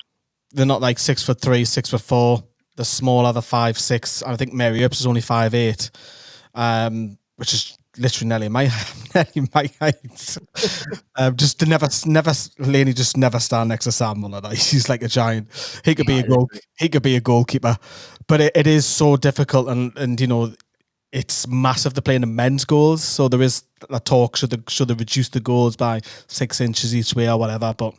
They're not like 6'3", 6'4". They're smaller. They're 5'6". I think Mary Earps is only 5'8", which is literally nearly my height. Laney just never stand next to Sam Muller. He's like a giant. He could be a goalkeeper, but it is so difficult, and you know, it's massive to play in the men's goals. So there is a talk, should they reduce the goals by 6 inches each way or whatever. But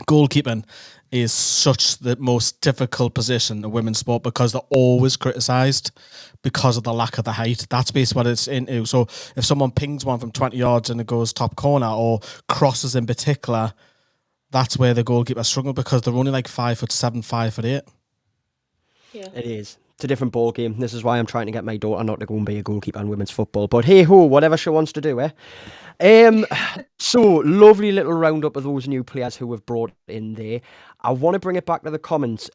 goalkeeping is such the most difficult position in women's sport because they're always criticised because of the lack of the height. That's basically what it's into. So if someone pings one from 20 yards and it goes top corner, or crosses in particular, that's where the goalkeeper struggle because they're only like 5'7", 5'8". Yeah, it is. It's a different ball game. This is why I'm trying to get my daughter not to go and be a goalkeeper in women's football. But hey ho, whatever she wants to do, eh? So lovely little roundup of those new players who we've brought in there. I want to bring it back to the comments.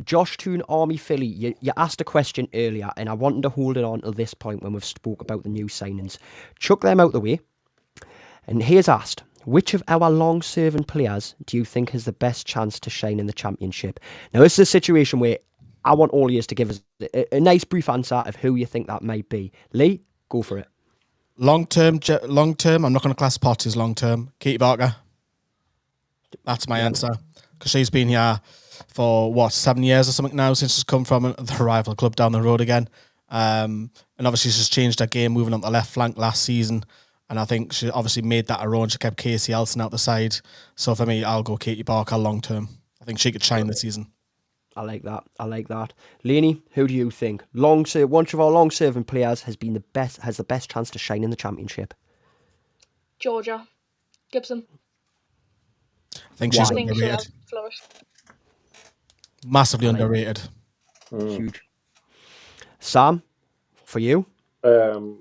Josh Toon, Army Philly, you asked a question earlier, and I wanted to hold it on to this point when we've spoke about the new signings. Chuck them out the way. And here's asked, which of our long-serving players do you think has the best chance to shine in the Championship? Now, this is a situation where I want all you to give us a nice brief answer of who you think that might be. Lee, go for it. Long term, I'm not going to class Potts as long term. Katie Barker. That's my answer. Because she's been here for, 7 years or something now since she's come from the rival club down the road again. And obviously she's changed her game, moving on the left flank last season. And I think she obviously made that her own. She kept Casey Elson out the side. So for me, I'll go Katie Barker long term. I think she could shine this season. I like that. Laney, who do you think? One of our long-serving players has the best chance to shine in the Championship. Georgia Gibson. I think she's underrated. Massively underrated. Huge. Sam, for you? Unoriginal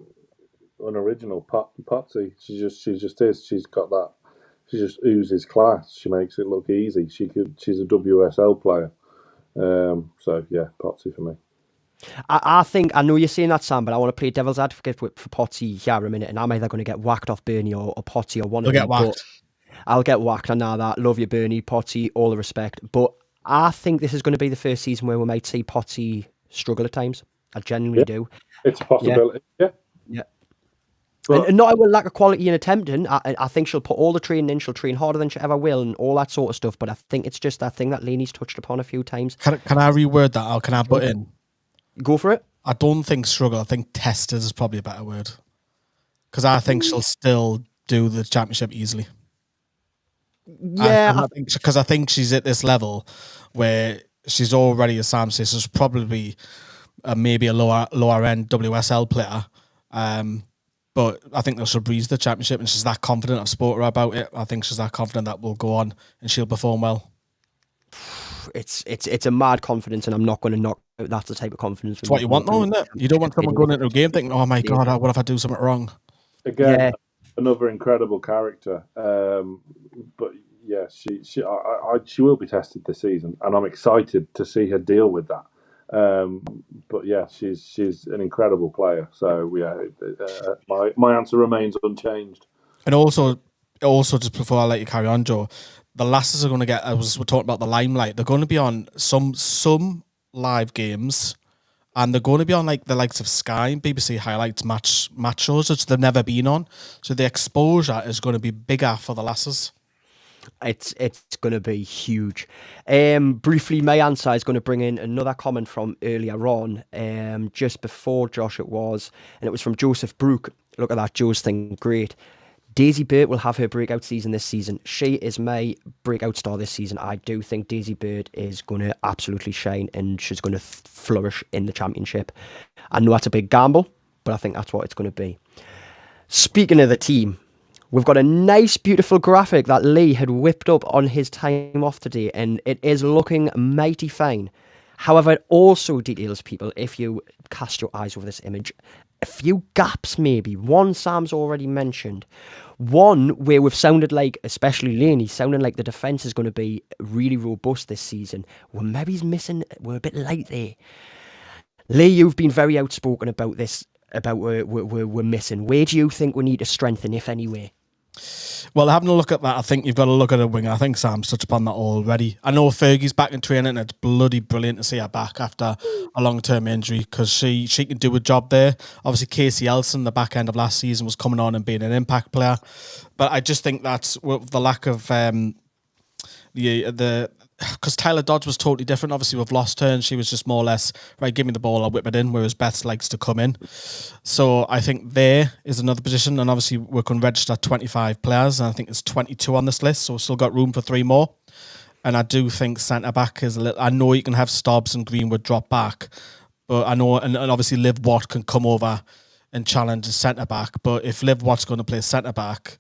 Potsy. She just is. She's got that. She just oozes class. She makes it look easy. She's a WSL player. So yeah, Potsy for me. I think, I know you're saying that, Sam, but I want to play devil's advocate for Potsy here a minute, and I'm either going to get whacked off Bernie or Potsy or one of them. Get whacked. I'll get whacked. I know that. Love you, Bernie, Potsy, all the respect. But I think this is going to be the first season where we might see Potsy struggle at times. I genuinely do. It's a possibility. Yeah. And not a lack of quality in attempting. I think she'll put all the training in. She'll train harder than she ever will and all that sort of stuff. But I think it's just that thing that Laney's touched upon a few times. Can I reword that, or can I butt in? Go for it. I don't think struggle. I think tested is probably a better word. Because I think she'll still do the Championship easily. Yeah. Because I think she's at this level where she's already, as Sam says, she's probably maybe a lower end WSL player. But I think she'll breeze the Championship, and she's that confident. I've spoken to her about it. I think she's that confident that will go on and she'll perform well. It's a mad confidence, and I'm not going to knock out that type of confidence. It's what you want, though, isn't it? You don't want someone going into a game thinking, "Oh my God, what if I do something wrong?" Again, another incredible character. But yeah, she will be tested this season, and I'm excited to see her deal with that. But yeah, she's an incredible player. So yeah, my answer remains unchanged. And also just before I let you carry on, Joe, the lasses are going to get. We're talking about the limelight. They're going to be on some live games, and they're going to be on like the likes of Sky and BBC highlights match shows, which they've never been on. So the exposure is going to be bigger for the lasses. It's going to be huge. Briefly, my answer is going to bring in another comment from earlier on, just before Josh it was, and it was from Joseph Brook. Look at that, Joe's thing, great. Daisy Burt will have her breakout season this season. She is my breakout star this season. I do think Daisy Burt is going to absolutely shine and she's going to flourish in the championship. I know that's a big gamble, but I think that's what it's going to be. Speaking of the team, we've got a nice, beautiful graphic that Lee had whipped up on his time off today, and it is looking mighty fine. However, it also details, people, if you cast your eyes over this image, a few gaps maybe. One Sam's already mentioned. One where we've sounded like, especially Laney, sounding like the defence is going to be really robust this season. Well, maybe he's missing, we're a bit light there. Lee, you've been very outspoken about this, about we're missing. Where do you think we need to strengthen, if anywhere? Well, having a look at that, I think you've got to look at a winger. I think Sam's touched upon that already. I know Fergie's back in training, and it's bloody brilliant to see her back after a long-term injury because she can do a job there. Obviously, Casey Elson, the back end of last season, was coming on and being an impact player. But I just think that's with the lack of because Tyler Dodds was totally different. Obviously, we've lost her, and she was just more or less, right, give me the ball, I'll whip it in, whereas Beth likes to come in. So I think there is another position, and obviously we can register 25 players, and I think there's 22 on this list, so we've still got room for 3 more. And I do think centre-back is a little... I know you can have Stobbs and Greenwood drop back, but I know, and obviously Liv Watt can come over and challenge a centre-back, but if Liv Watt's going to play centre-back...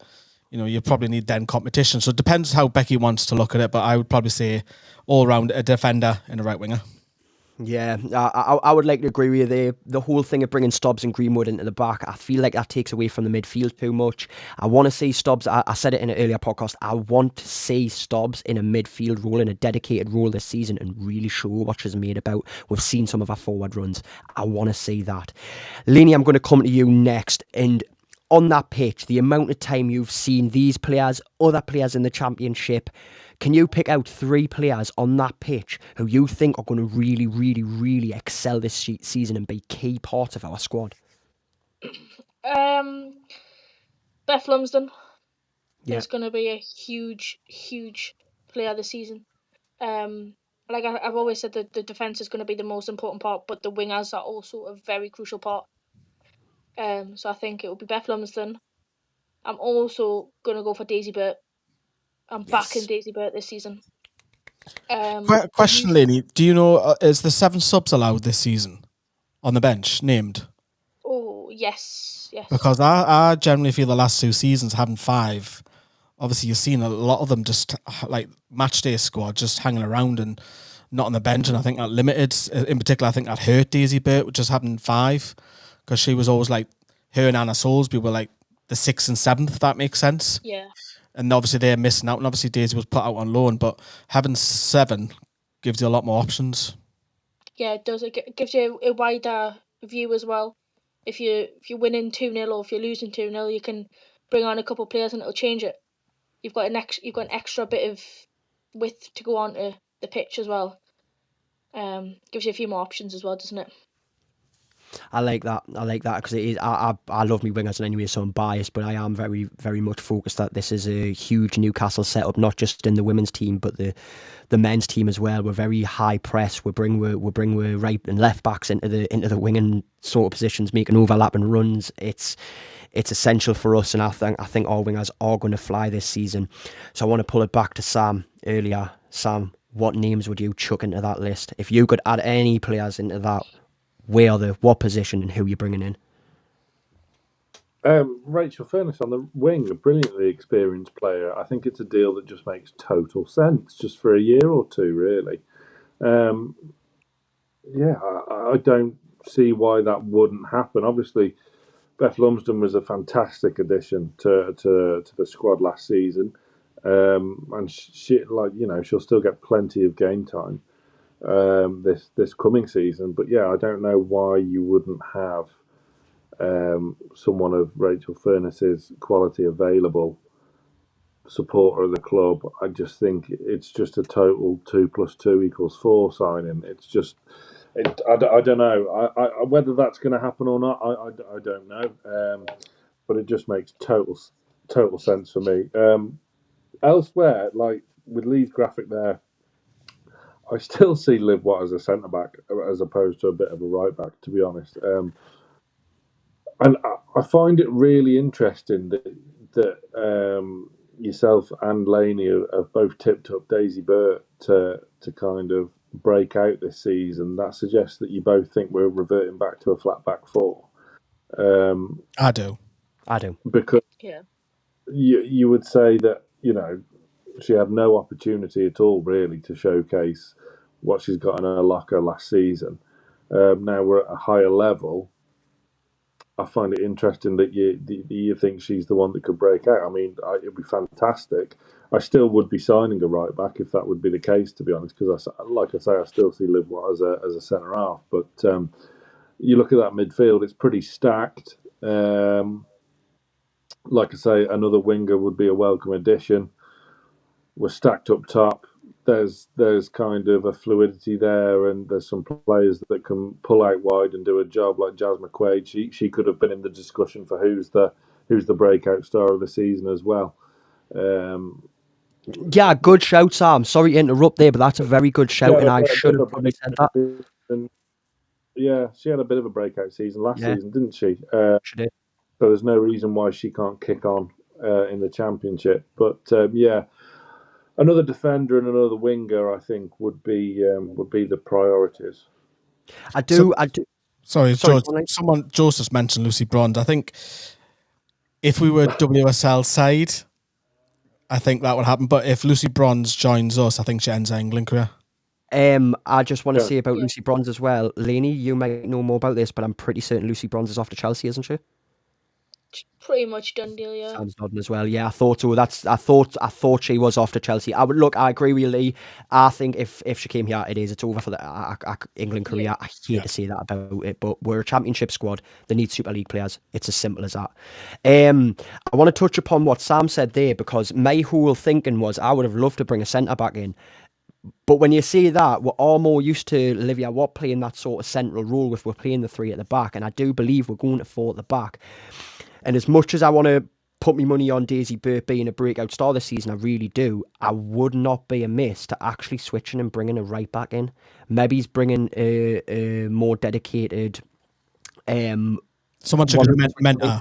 you probably need then competition. So it depends how Becky wants to look at it, but I would probably say all round a defender and a right winger. Yeah, I would like to agree with you there. The whole thing of bringing Stobbs and Greenwood into the back, I feel like that takes away from the midfield too much. I want to see Stobbs, I said it in an earlier podcast, I want to see Stobbs in a midfield role, in a dedicated role this season and really show what she's made about. We've seen some of her forward runs. I want to see that. Lainey, I'm going to come to you next, and on that pitch, the amount of time you've seen these players, other players in the championship, can you pick out 3 players on that pitch who you think are going to really, really, really excel this season and be key parts of our squad? Beth Lumsden is going to be a huge, huge player this season. Like I've always said, that the defence is going to be the most important part, but the wingers are also a very crucial part. So I think it will be Beth Lumsden. I'm also going to go for Daisy Burt. I'm backing Daisy Burt this season. Question, Lainey. Do you know, is the 7 subs allowed this season on the bench, named? Oh, yes. Because I generally feel the last 2 seasons having 5, obviously you've seen a lot of them just like match day squad just hanging around and not on the bench, and I think that limited, in particular, I think that hurt Daisy Burt with just having 5, because she was always like, her and Anna Soulsby were like the 6th and 7th, if that makes sense. Yeah. And obviously they're missing out, and obviously Daisy was put out on loan, but having 7 gives you a lot more options. Yeah, it does. It gives you a wider view as well. If you're winning 2-0 or if you're losing 2-0, you can bring on a couple of players and it'll change it. You've got an extra bit of width to go onto the pitch as well. Gives you a few more options as well, doesn't it? I like that because it is. I love me wingers in any way, so I'm biased, but I am very, very much focused that this is a huge Newcastle setup, not just in the women's team, but the men's team as well. We're very high press. We bring right and left backs into the winging sort of positions, making overlapping runs. It's essential for us, and I think our wingers are going to fly this season. So I want to pull it back to Sam earlier. Sam, what names would you chuck into that list if you could add any players into that? Where are they? What position and who you're bringing in? Rachel Furness on the wing, a brilliantly experienced player. I think it's a deal that just makes total sense, just for a year or 2, really. I don't see why that wouldn't happen. Obviously, Beth Lumsden was a fantastic addition to the squad last season, and she'll still get plenty of game time this coming season. But yeah, I don't know why you wouldn't have someone of Rachel Furness's quality available, supporter of the club. I just think it's just a total 2 + 2 = 4 signing. It's just, I don't know. I whether that's going to happen or not, I don't know. But it just makes total sense for me. elsewhere, like with Lee's graphic there, I still see Liv Watt as a centre back as opposed to a bit of a right back, to be honest. And I find it really interesting that yourself and Laney have both tipped up Daisy Burt to kind of break out this season. That suggests that you both think we're reverting back to a flat back four. I do. Because Yeah. you would say that, she had no opportunity at all, really, to showcase what she's got in her locker last season. Now we're at a higher level. I find it interesting that you think she's the one that could break out. I mean, it'd be fantastic. I still would be signing a right back if that would be the case, to be honest, because like I say, I still see Liv Watt as a centre half. But you look at that midfield; it's pretty stacked. Like I say, another winger would be a welcome addition. We're stacked up top. There's kind of a fluidity there, and there's some players that can pull out wide and do a job, like Jazz McQuaid. She could have been in the discussion for who's the breakout star of the season as well. Yeah, good shout, Sam. Sorry to interrupt there, but that's a very good shout, and I should have probably said that. Yeah, she had a bit of a breakout season last season, didn't she? She did. So there's no reason why she can't kick on in the championship. But another defender and another winger, I think, would be the priorities. I do. Sorry, George. Joseph mentioned Lucy Bronze. I think if we were WSL side, I think that would happen. But if Lucy Bronze joins us, I think she ends her England career. I just want to say about Lucy Bronze as well. Lainey, you might know more about this, but I'm pretty certain Lucy Bronze is off to Chelsea, isn't she? Pretty much done deal, yeah. Sam's nodding as well. Yeah, I thought so. I thought she was off to Chelsea. I agree with you, Lee. I think if she came here, it's over for the England career. I hate to say that about it, but we're a championship squad. They need Super League players. It's as simple as that. I want to touch upon what Sam said there, because my whole thinking was I would have loved to bring a centre back in. But when you say that, we're all more used to Olivia Watt playing that sort of central role if we're playing the three at the back, and I do believe we're going to four at the back. And as much as I want to put my money on Daisy Burt being a breakout star this season, I really do, I would not be amiss to actually switching and bringing a right back in. Maybe he's bringing a more dedicated... someone to mentor.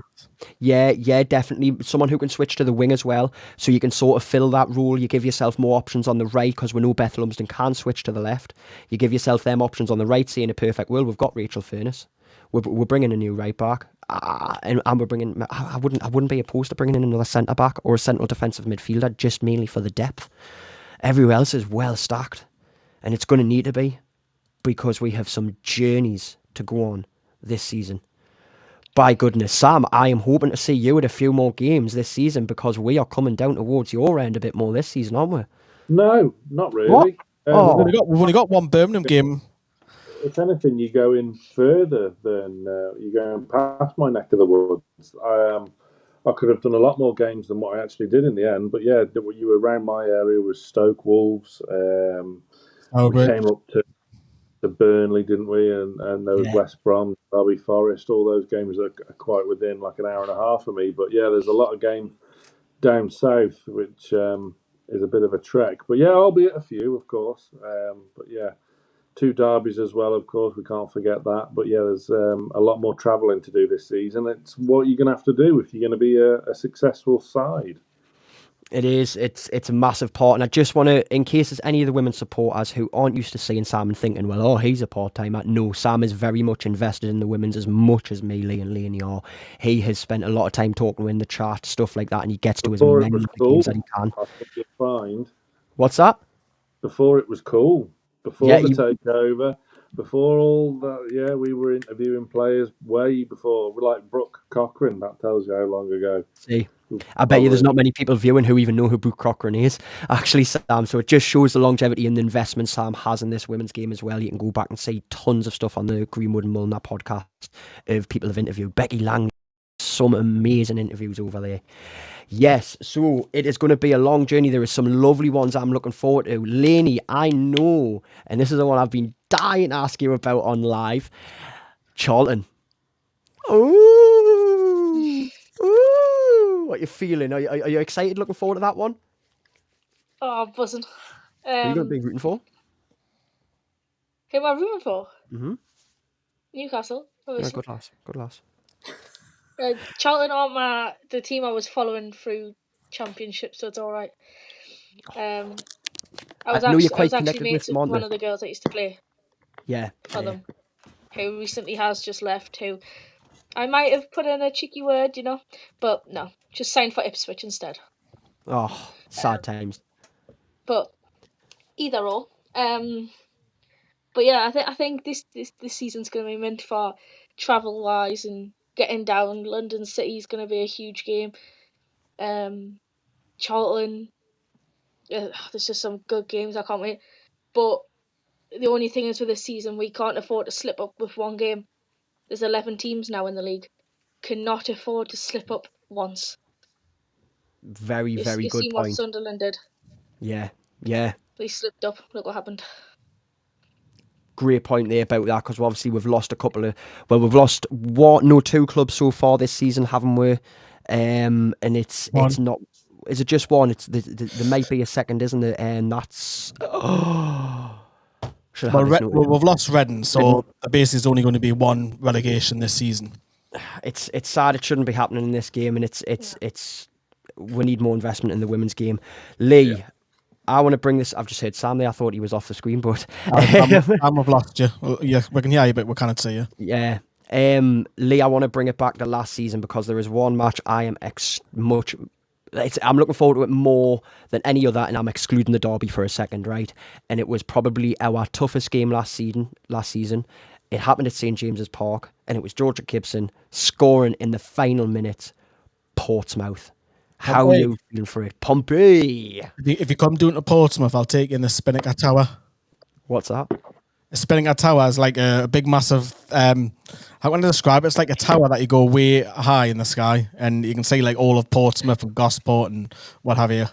Yeah, definitely. Someone who can switch to the wing as well, so you can sort of fill that role. You give yourself more options on the right, because we know Beth Lumsden can switch to the left. You give yourself them options on the right. Say in a perfect world, we've got Rachel Furness. We're bringing a new right back, and we're bringing. I wouldn't be opposed to bringing in another centre back or a central defensive midfielder, just mainly for the depth. Everywhere else is well stacked, and it's going to need to be, because we have some journeys to go on this season. By goodness, Sam, I am hoping to see you at a few more games this season, because we are coming down towards your end a bit more this season, aren't we? No, not really. We've only got one Birmingham game. If anything, you go in further than you go past my neck of the woods. I could have done a lot more games than what I actually did in the end. But yeah, you were around my area was Stoke Wolves. We came up to Burnley, didn't we? And there was West Brom, Derby Forest. All those games are quite within like an hour and a half of me. But yeah, there's a lot of games down south, which is a bit of a trek. But yeah, I'll be at a few, of course. But yeah. 2 derbies as well, of course. We can't forget that. But yeah, there's a lot more travelling to do this season. It's what you're going to have to do if you're going to be a successful side. It is. It's a massive part. And I just want to, in case there's any of the women supporters who aren't used to seeing Sam and thinking, well, oh, he's a part-timer. No, Sam is very much invested in the women's as much as me, Lee and Lainey are. He has spent a lot of time talking in the chat, stuff like that, and he gets to as many games as he can. I think you'll find. What's that? Before it was cool. Before the takeover, before all that, we were interviewing players way before. We're like Brooke Cochrane. That tells you how long ago. See, I bet you there's not many people viewing who even know who Brooke Cochrane is, actually, Sam. So it just shows the longevity and the investment Sam has in this women's game as well. You can go back and see tons of stuff on the Greenwood and Mulner podcast of people have interviewed. Becky Lang, some amazing interviews over there. Yes, so it is going to be a long journey. There are some lovely ones I'm looking forward to. Lainey, I know, and this is the one I've been dying to ask you about on live. Charlton. Ooh. What you feeling? Are you excited, looking forward to that one? Oh, I'm buzzing. Who are you going to be rooting for? Who am I rooting for? Mm-hmm. Newcastle, Yeah, obviously. good lass. Good lass. Charlton aren't the team I was following through Championship, so it's all right. I know you're I was quite actually connected with mates them, with aren't one they? of the girls that used to play Yeah. for Yeah. them, who recently has just left. Who I might have put in a cheeky word, but no, just signed for Ipswich instead. Oh, sad times. But either or. But yeah, I think this season's going to be meant for travel wise and getting down. London City is going to be a huge game. Charlton, there's just some good games. I can't wait. But the only thing is with this season, we can't afford to slip up with one game. There's 11 teams now in the league. Cannot afford to slip up once. Very, very You good seen what point. Sunderland did? Yeah. Yeah. They slipped up. Look what happened. Great point there about that, because obviously we've lost we've lost two clubs so far this season, haven't we? And it's not. Is it just one? There might be a second, isn't it? And that's. We've lost Reading, so the base is only going to be one relegation this season. It's sad. It shouldn't be happening in this game, and it's. We need more investment in the women's game. Lee, I want to bring this. I've just heard Sam there. I thought he was off the screen, but I've lost you. Yeah, we can hear you, but we cannot see you. Yeah. Lee, I want to bring it back to last season, because there is one match I am I'm looking forward to it more than any other, and I'm excluding the derby for a second, right? And it was probably our toughest game last season. It happened at St James's Park, and it was Georgia Gibson scoring in the final minute. Portsmouth. How are you feeling for it? Pompey! If you come down to Portsmouth, I'll take you in the Spinnaker Tower. What's that? A Spinnaker Tower is like a big, massive. How can I describe it? It's like a tower that you go way high in the sky, and you can see like all of Portsmouth and Gosport and what have you.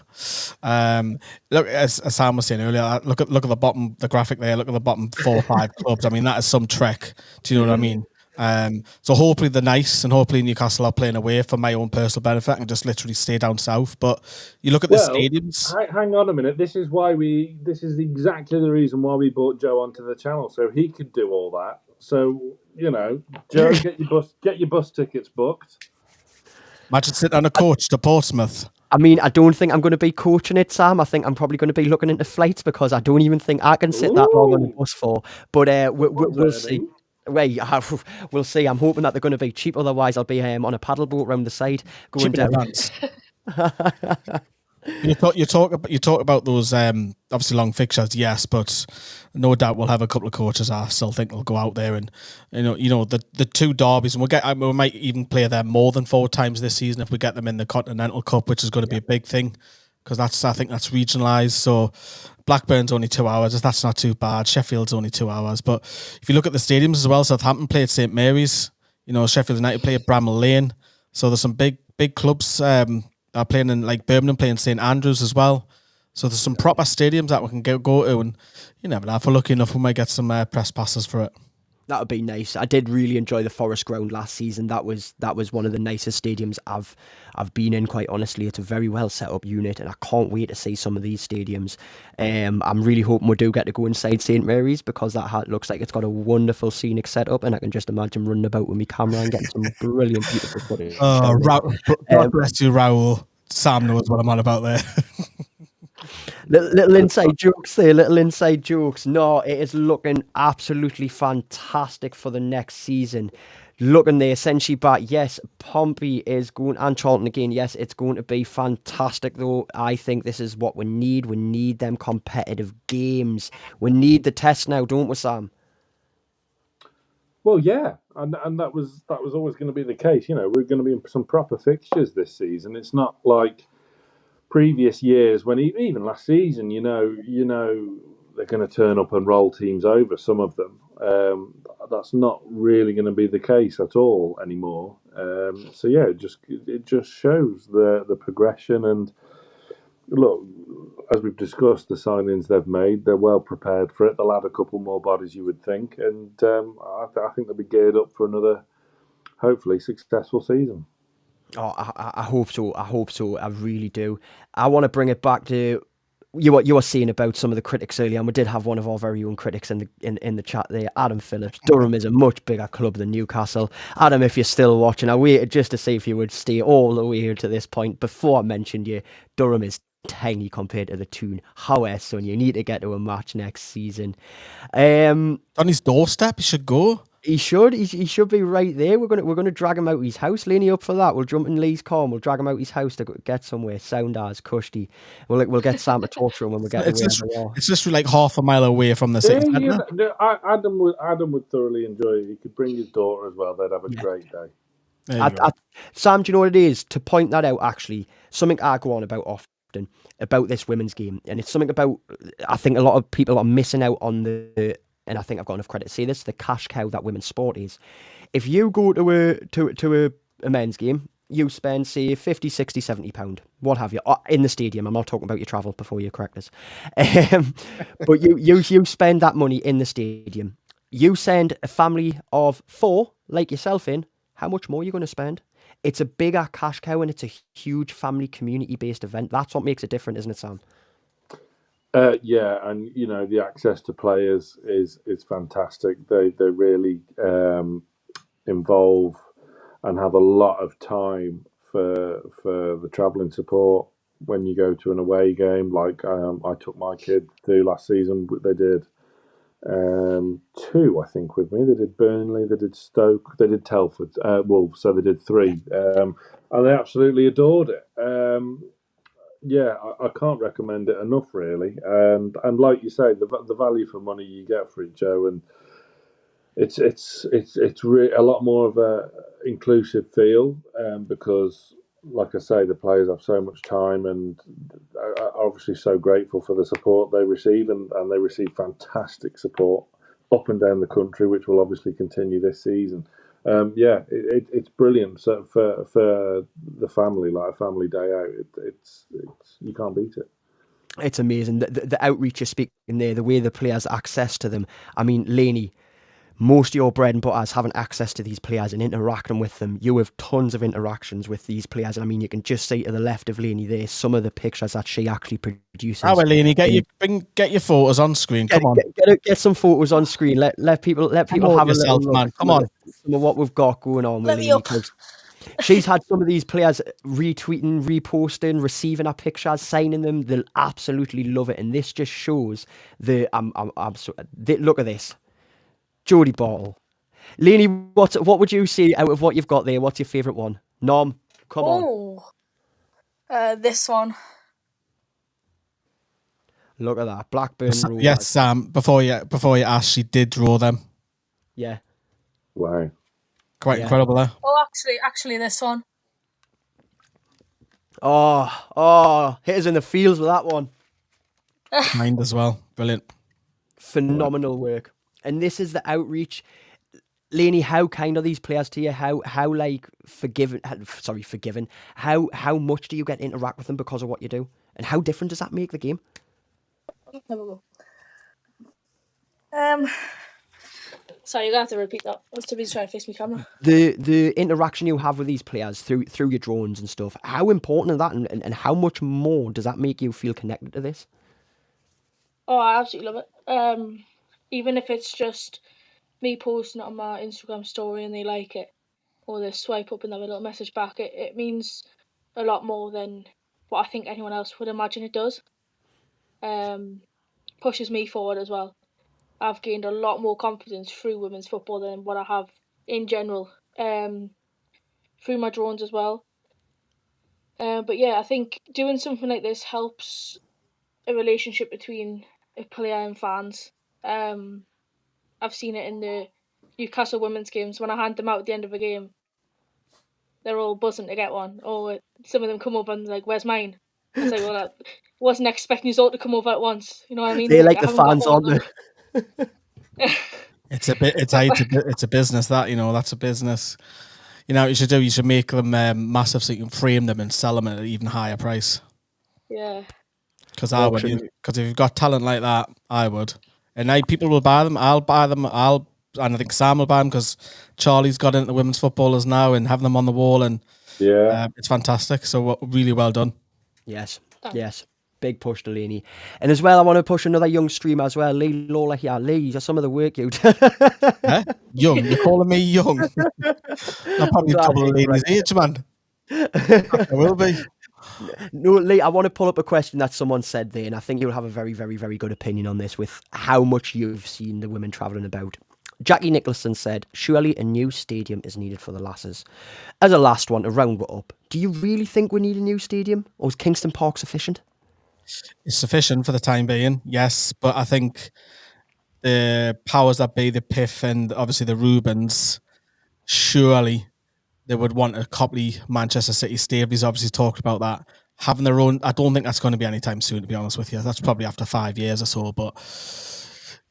Look, as Sam was saying earlier, look at the bottom, the graphic there. Look at the bottom 4 or 5 clubs. I mean, that is some trek. Do you know what I mean? So hopefully they're nice, and hopefully Newcastle are playing away for my own personal benefit and just literally stay down south. But you look at the stadiums. Hang on a minute. This is exactly the reason why we brought Joe onto the channel, so he could do all that. So Joe, get your bus tickets booked. Imagine sitting on a coach to Portsmouth. I mean, I don't think I'm going to be coaching it, Sam. I think I'm probably going to be looking into flights, because I don't even think I can sit that long on a bus for. But we'll see. Wait, we'll see. I'm hoping that they're going to be cheap. Otherwise, I'll be on a paddle boat around the side going down. You talk about those obviously long fixtures, yes, but no doubt we'll have a couple of coaches I still think will go out there, and the 2 derbies, and we might even play them more than 4 times this season if we get them in the Continental Cup, which is going to be a big thing, because I think that's regionalised. So Blackburn's only 2 hours. That's not too bad. Sheffield's only 2 hours. But if you look at the stadiums as well, Southampton play at St Mary's. Sheffield United play at Bramall Lane. So there's some big clubs are playing in, like Birmingham playing St Andrews as well. So there's some proper stadiums that we can go to, and you never know. If we're lucky enough, we might get some press passes for it. That would be nice. I did really enjoy the Forest Ground last season. That was one of the nicest stadiums I've been in, quite honestly. It's a very well set up unit, and I can't wait to see some of these stadiums. I'm really hoping we do get to go inside St Mary's, because that looks like it's got a wonderful scenic setup, and I can just imagine running about with my camera and getting some brilliant, beautiful footage. God bless you, Raoul. Sam knows what I'm on about there. Little inside jokes there, little inside jokes. No, it is looking absolutely fantastic for the next season. Looking there, essentially back, yes, Pompey is going, and Charlton again, yes, it's going to be fantastic though. I think this is what we need. We need them competitive games. We need the test now, don't we, Sam? Well, yeah, and that was always going to be the case. We're going to be in some proper fixtures this season. It's not like previous years when even last season, they're going to turn up and roll teams over. Some of them. That's not really going to be the case at all anymore. So yeah, it just shows the progression, and look, as we've discussed, the signings they've made, they're well prepared for it. They'll add a couple more bodies, you would think, and I think they'll be geared up for another, hopefully, successful season. Oh, I hope so. I hope so. I really do. I want to bring it back to you were saying about some of the critics earlier, and we did have one of our very own critics in the chat there, Adam Phillips. Durham is a much bigger club than Newcastle. Adam, if you're still watching, I waited just to see if you would stay all the way here to this point before I mentioned you. Durham is tiny compared to the Toon. However, son, you need to get to a match next season. On his doorstep, he should go. He should be right there. We're gonna drag him out his house. Leaning up for that. We'll jump in Lee's car and we'll drag him out his house to get somewhere. Sound as cushy. We'll get Sam to talk to him when we get It's away. it's just like half a mile away from the city centre. Adam would thoroughly enjoy it. He could bring his daughter as well. They'd have a great day. Sam, do you know what it is? To point that out, actually, something I go on about often about this women's game, and it's something about, I think a lot of people are missing out on and I think I've got enough credit to say this, the cash cow that women's sport is. If you go to a men's game, you spend, say, 50, 60, 70 pound, what have you, in the stadium. I'm not talking about your travel before you correct us. But you spend that money in the stadium. You send a family of 4, like yourself in, how much more are you going to spend? It's a bigger cash cow and it's a huge family community-based event. That's what makes it different, isn't it, Sam? Yeah, and the access to players is fantastic. They really involve and have a lot of time for the travelling support when you go to an away game. Like I took my kid to last season. They did 2, I think, with me. They did Burnley, they did Stoke, they did Telford, Wolves. So they did 3, and they absolutely adored it. Yeah, I can't recommend it enough, really. And like you say, the value for money you get for it, Joe, and it's a lot more of a inclusive feel, because, like I say, the players have so much time and are obviously so grateful for the support they receive, and they receive fantastic support up and down the country, which will obviously continue this season. It's brilliant. So for the family, like a family day out, it's you can't beat it. It's amazing. The outreach you're speaking there, the way the players access to them. I mean, Laney, most of your bread and butter is having access to these players and interacting with them. You have tons of interactions with these players. And I mean, you can just see to the left of Laney there some of the pictures that she actually produces. Oh, well, Laney, get your photos on screen. Come on, get some photos on screen. Let people have yourself, a little man. Come on, some of what we've got going on with Laney. She's had some of these players retweeting, reposting, receiving our pictures, signing them. They'll absolutely love it, and this just shows look at this. Jodie Bartle. Laney, what would you say out of what you've got there? What's your favourite one? Nom, come on. This one. Look at that. Blackburn Rovers. Yes, Sam, before you ask, she did draw them. Yeah. Wow. Quite incredible there. Oh, actually this one. Oh, hit us in the fields with that one. Mind as well. Brilliant. Phenomenal work. And this is the outreach. Laney, how kind are these players to you? How like forgiven? How much do you get to interact with them because of what you do? And how different does that make the game? There we go. Sorry, you're gonna have to repeat that. I was too busy trying to face my camera. The interaction you have with these players through your drones and stuff. How important is that, and how much more does that make you feel connected to this? Oh, I absolutely love it. Even if it's just me posting it on my Instagram story and they like it, or they swipe up and have a little message back, it means a lot more than what I think anyone else would imagine it does. Pushes me forward as well. I've gained a lot more confidence through women's football than what I have in general, through my drones as well. But yeah, I think doing something like this helps a relationship between a player and fans. I've seen it in the Newcastle women's games. When I hand them out at the end of a game, they're all buzzing to get one. Or some of them come over and like, "Where's mine?" I was like, "Well, I wasn't expecting you all to come over at once." You know what I mean? They're like the fans, aren't they? It's a business that, that's a business. You know what you should do? You should make them massive so you can frame them and sell them at an even higher price. Yeah. Because if you've got talent like that, I would. And now people will buy them. I'll buy them. And I think Sam will buy them because Charlie's got into women's footballers now and having them on the wall, and it's fantastic. So really well done. Yes. Big push to Laney. And as well, I want to push another young streamer as well, Lee Lawler here. Lee, just some of the work you do. Huh? Young? You're calling me young? I'm probably double Laney's age, man. I will be. No, Lee, I want to pull up a question that someone said there, and I think you'll have a very, very, very good opinion on this with how much you've seen the women travelling about. Jackie Nicholson said, surely a new stadium is needed for the lasses. As a last one, to round it up, do you really think we need a new stadium? Or is Kingston Park sufficient? It's sufficient for the time being, yes. But I think the powers that be, the PIF and obviously the Reubens, surely they would want a copy Manchester City. Staveley's obviously talked about that. Having their own, I don't think that's going to be anytime soon, to be honest with you. That's probably after 5 years or so. But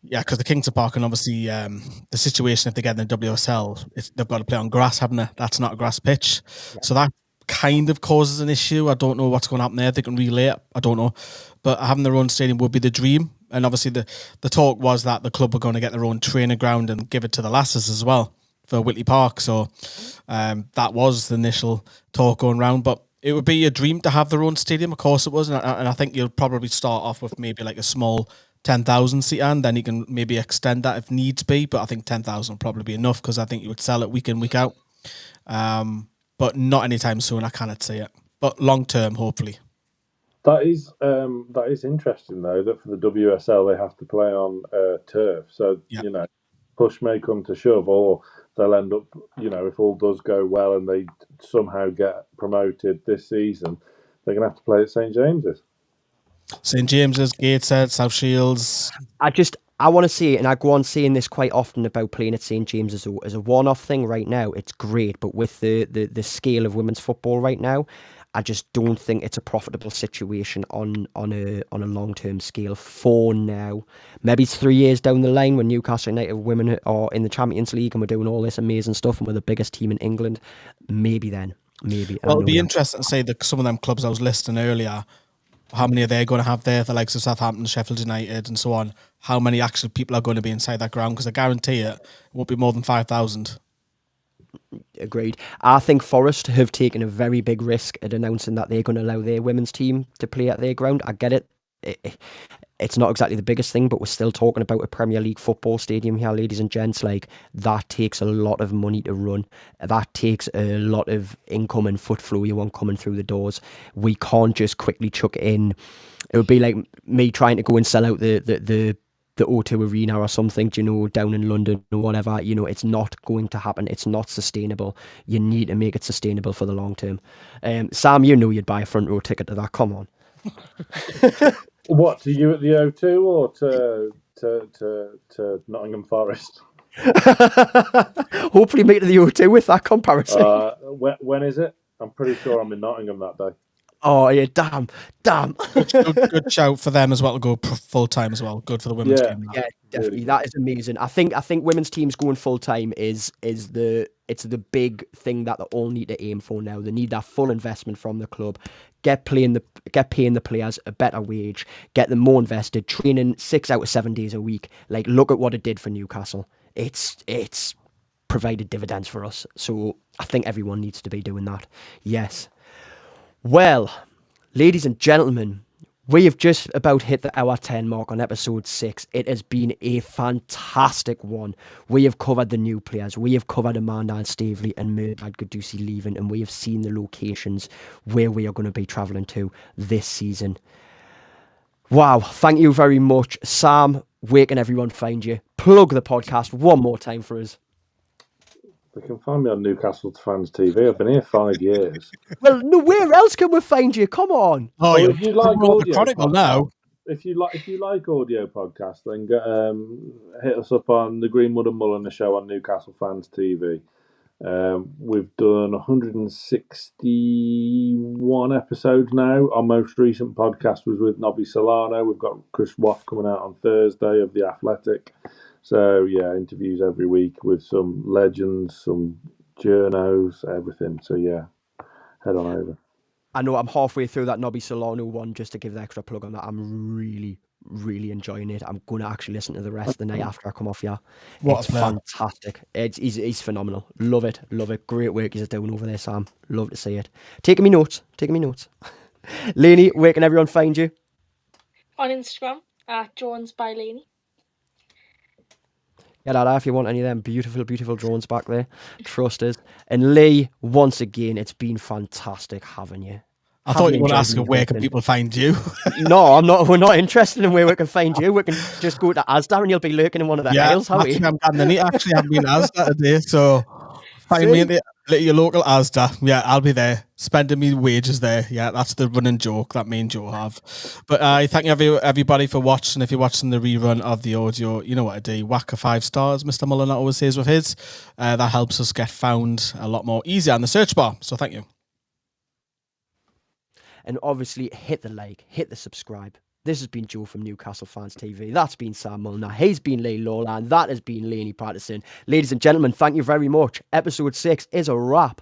yeah, because the Kingston Park and obviously the situation, if they get in the WSL, they've got to play on grass, haven't they? That's not a grass pitch. Yeah. So that kind of causes an issue. I don't know what's going to happen there. They can relay it. I don't know. But having their own stadium would be the dream. And obviously the talk was that the club were going to get their own training ground and give it to the lasses as well for Whitley Park. So that was the initial talk going around. But it would be a dream to have their own stadium. Of course it was. And I think you'll probably start off with maybe like a small 10,000 seat, and then you can maybe extend that if needs be. But I think 10,000 would probably be enough because I think you would sell it week in, week out. But not anytime soon. I cannot see it. But long term, hopefully. That is interesting though. That for the WSL they have to play on turf. So you know, push may come to shove, or they'll end up, you know, if all does go well and they somehow get promoted this season, they're gonna have to play at St James's. St James's, Gateshead, South Shields. I want to see it, and I go on saying this quite often about playing at St James's as a one-off thing right now. It's great, but with the scale of women's football right now, I just don't think it's a profitable situation on a long-term scale for now. Maybe it's 3 years down the line when Newcastle United women are in the Champions League and we're doing all this amazing stuff and we're the biggest team in England. Maybe then. Maybe. Well, it'll be interesting to say that some of them clubs I was listing earlier, how many are they going to have there? The likes of Southampton, Sheffield United and so on. How many actual people are going to be inside that ground? Because I guarantee it won't be more than 5,000. Agreed. I think Forest have taken a very big risk at announcing that they're going to allow their women's team to play at their ground. I get it. It's not exactly the biggest thing, but we're still talking about a Premier League football stadium here, ladies and gents. Like, that takes a lot of money to run. That takes a lot of income and foot flow you want coming through the doors. We can't just quickly chuck it in. It would be like me trying to go and sell out the O2 Arena or something, you know, down in London or whatever. You know, it's not going to happen. It's not sustainable. You need to make it sustainable for the long term. Sam, you know you'd buy a front row ticket to that. Come on. What, to you at the O2 or to Nottingham Forest? Hopefully meet to the O2 with that comparison. When is it? I'm pretty sure I'm in Nottingham that day. Oh, yeah, damn. Good shout for them as well to go full time as well. Good for the women's team. Yeah, definitely. That is amazing. I think women's teams going full time is the big thing that they all need to aim for now. They need that full investment from the club. Get paying the players a better wage. Get them more invested. Training 6 out of 7 days a week. Like, look at what it did for Newcastle. It's provided dividends for us. So I think everyone needs to be doing that. Yes. Well, ladies and gentlemen, we have just about hit the hour 10 mark on episode 6. It has been a fantastic one. We have covered the new players. We have covered Amanda Staveley and Mehrdad Ghodoussi leaving, and we have seen the locations where we are going to be travelling to this season. Wow, thank you very much. Sam, where can everyone find you? Plug the podcast one more time for us. They can find me on Newcastle Fans TV. I've been here 5 years. Well, no, where else can we find you? Come on. Oh, if you like audio Chronicle now. If you like audio podcasts, then hit us up on the Greenwood and Mulliner show on Newcastle Fans TV. We've done 161 episodes now. Our most recent podcast was with Nobby Solano. We've got Chris Watt coming out on Thursday of The Athletic. So, yeah, interviews every week with some legends, some journos, everything. So, yeah, head on over. I know I'm halfway through that Nobby Solano one, just to give the extra plug on that. I'm really, really enjoying it. I'm going to actually listen to the rest of the night after I come off here. It's fantastic. He's phenomenal. Love it. Great work he's doing over there, Sam. Love to see it. Taking me notes. Laney, where can everyone find you? on Instagram at Jones by Laney. Get out if you want any of them beautiful, beautiful drones back there. Trust us. And Lee, once again, it's been fantastic having you. I thought you were going to ask where can people find you. No, I'm not. We're not interested in where we can find you. We can just go to Asda and you'll be lurking in one of the aisles, actually, I'm actually haven't been Asda today, so find me at your local Asda. Yeah, I'll be there, spending me wages there. Yeah, that's the running joke that me and Joe have. But I thank everybody for watching. If you're watching the rerun of the audio, you know what to do. Whack a 5 stars, Mr. Mulliner always says with his. That helps us get found a lot more easier on the search bar. So thank you. And obviously, hit the like, hit the subscribe. This has been Joe from Newcastle Fans TV. That's been Sam Mulliner. He's been Lee Lawler. And that has been Laney Patterson. Ladies and gentlemen, thank you very much. Episode 6 is a wrap.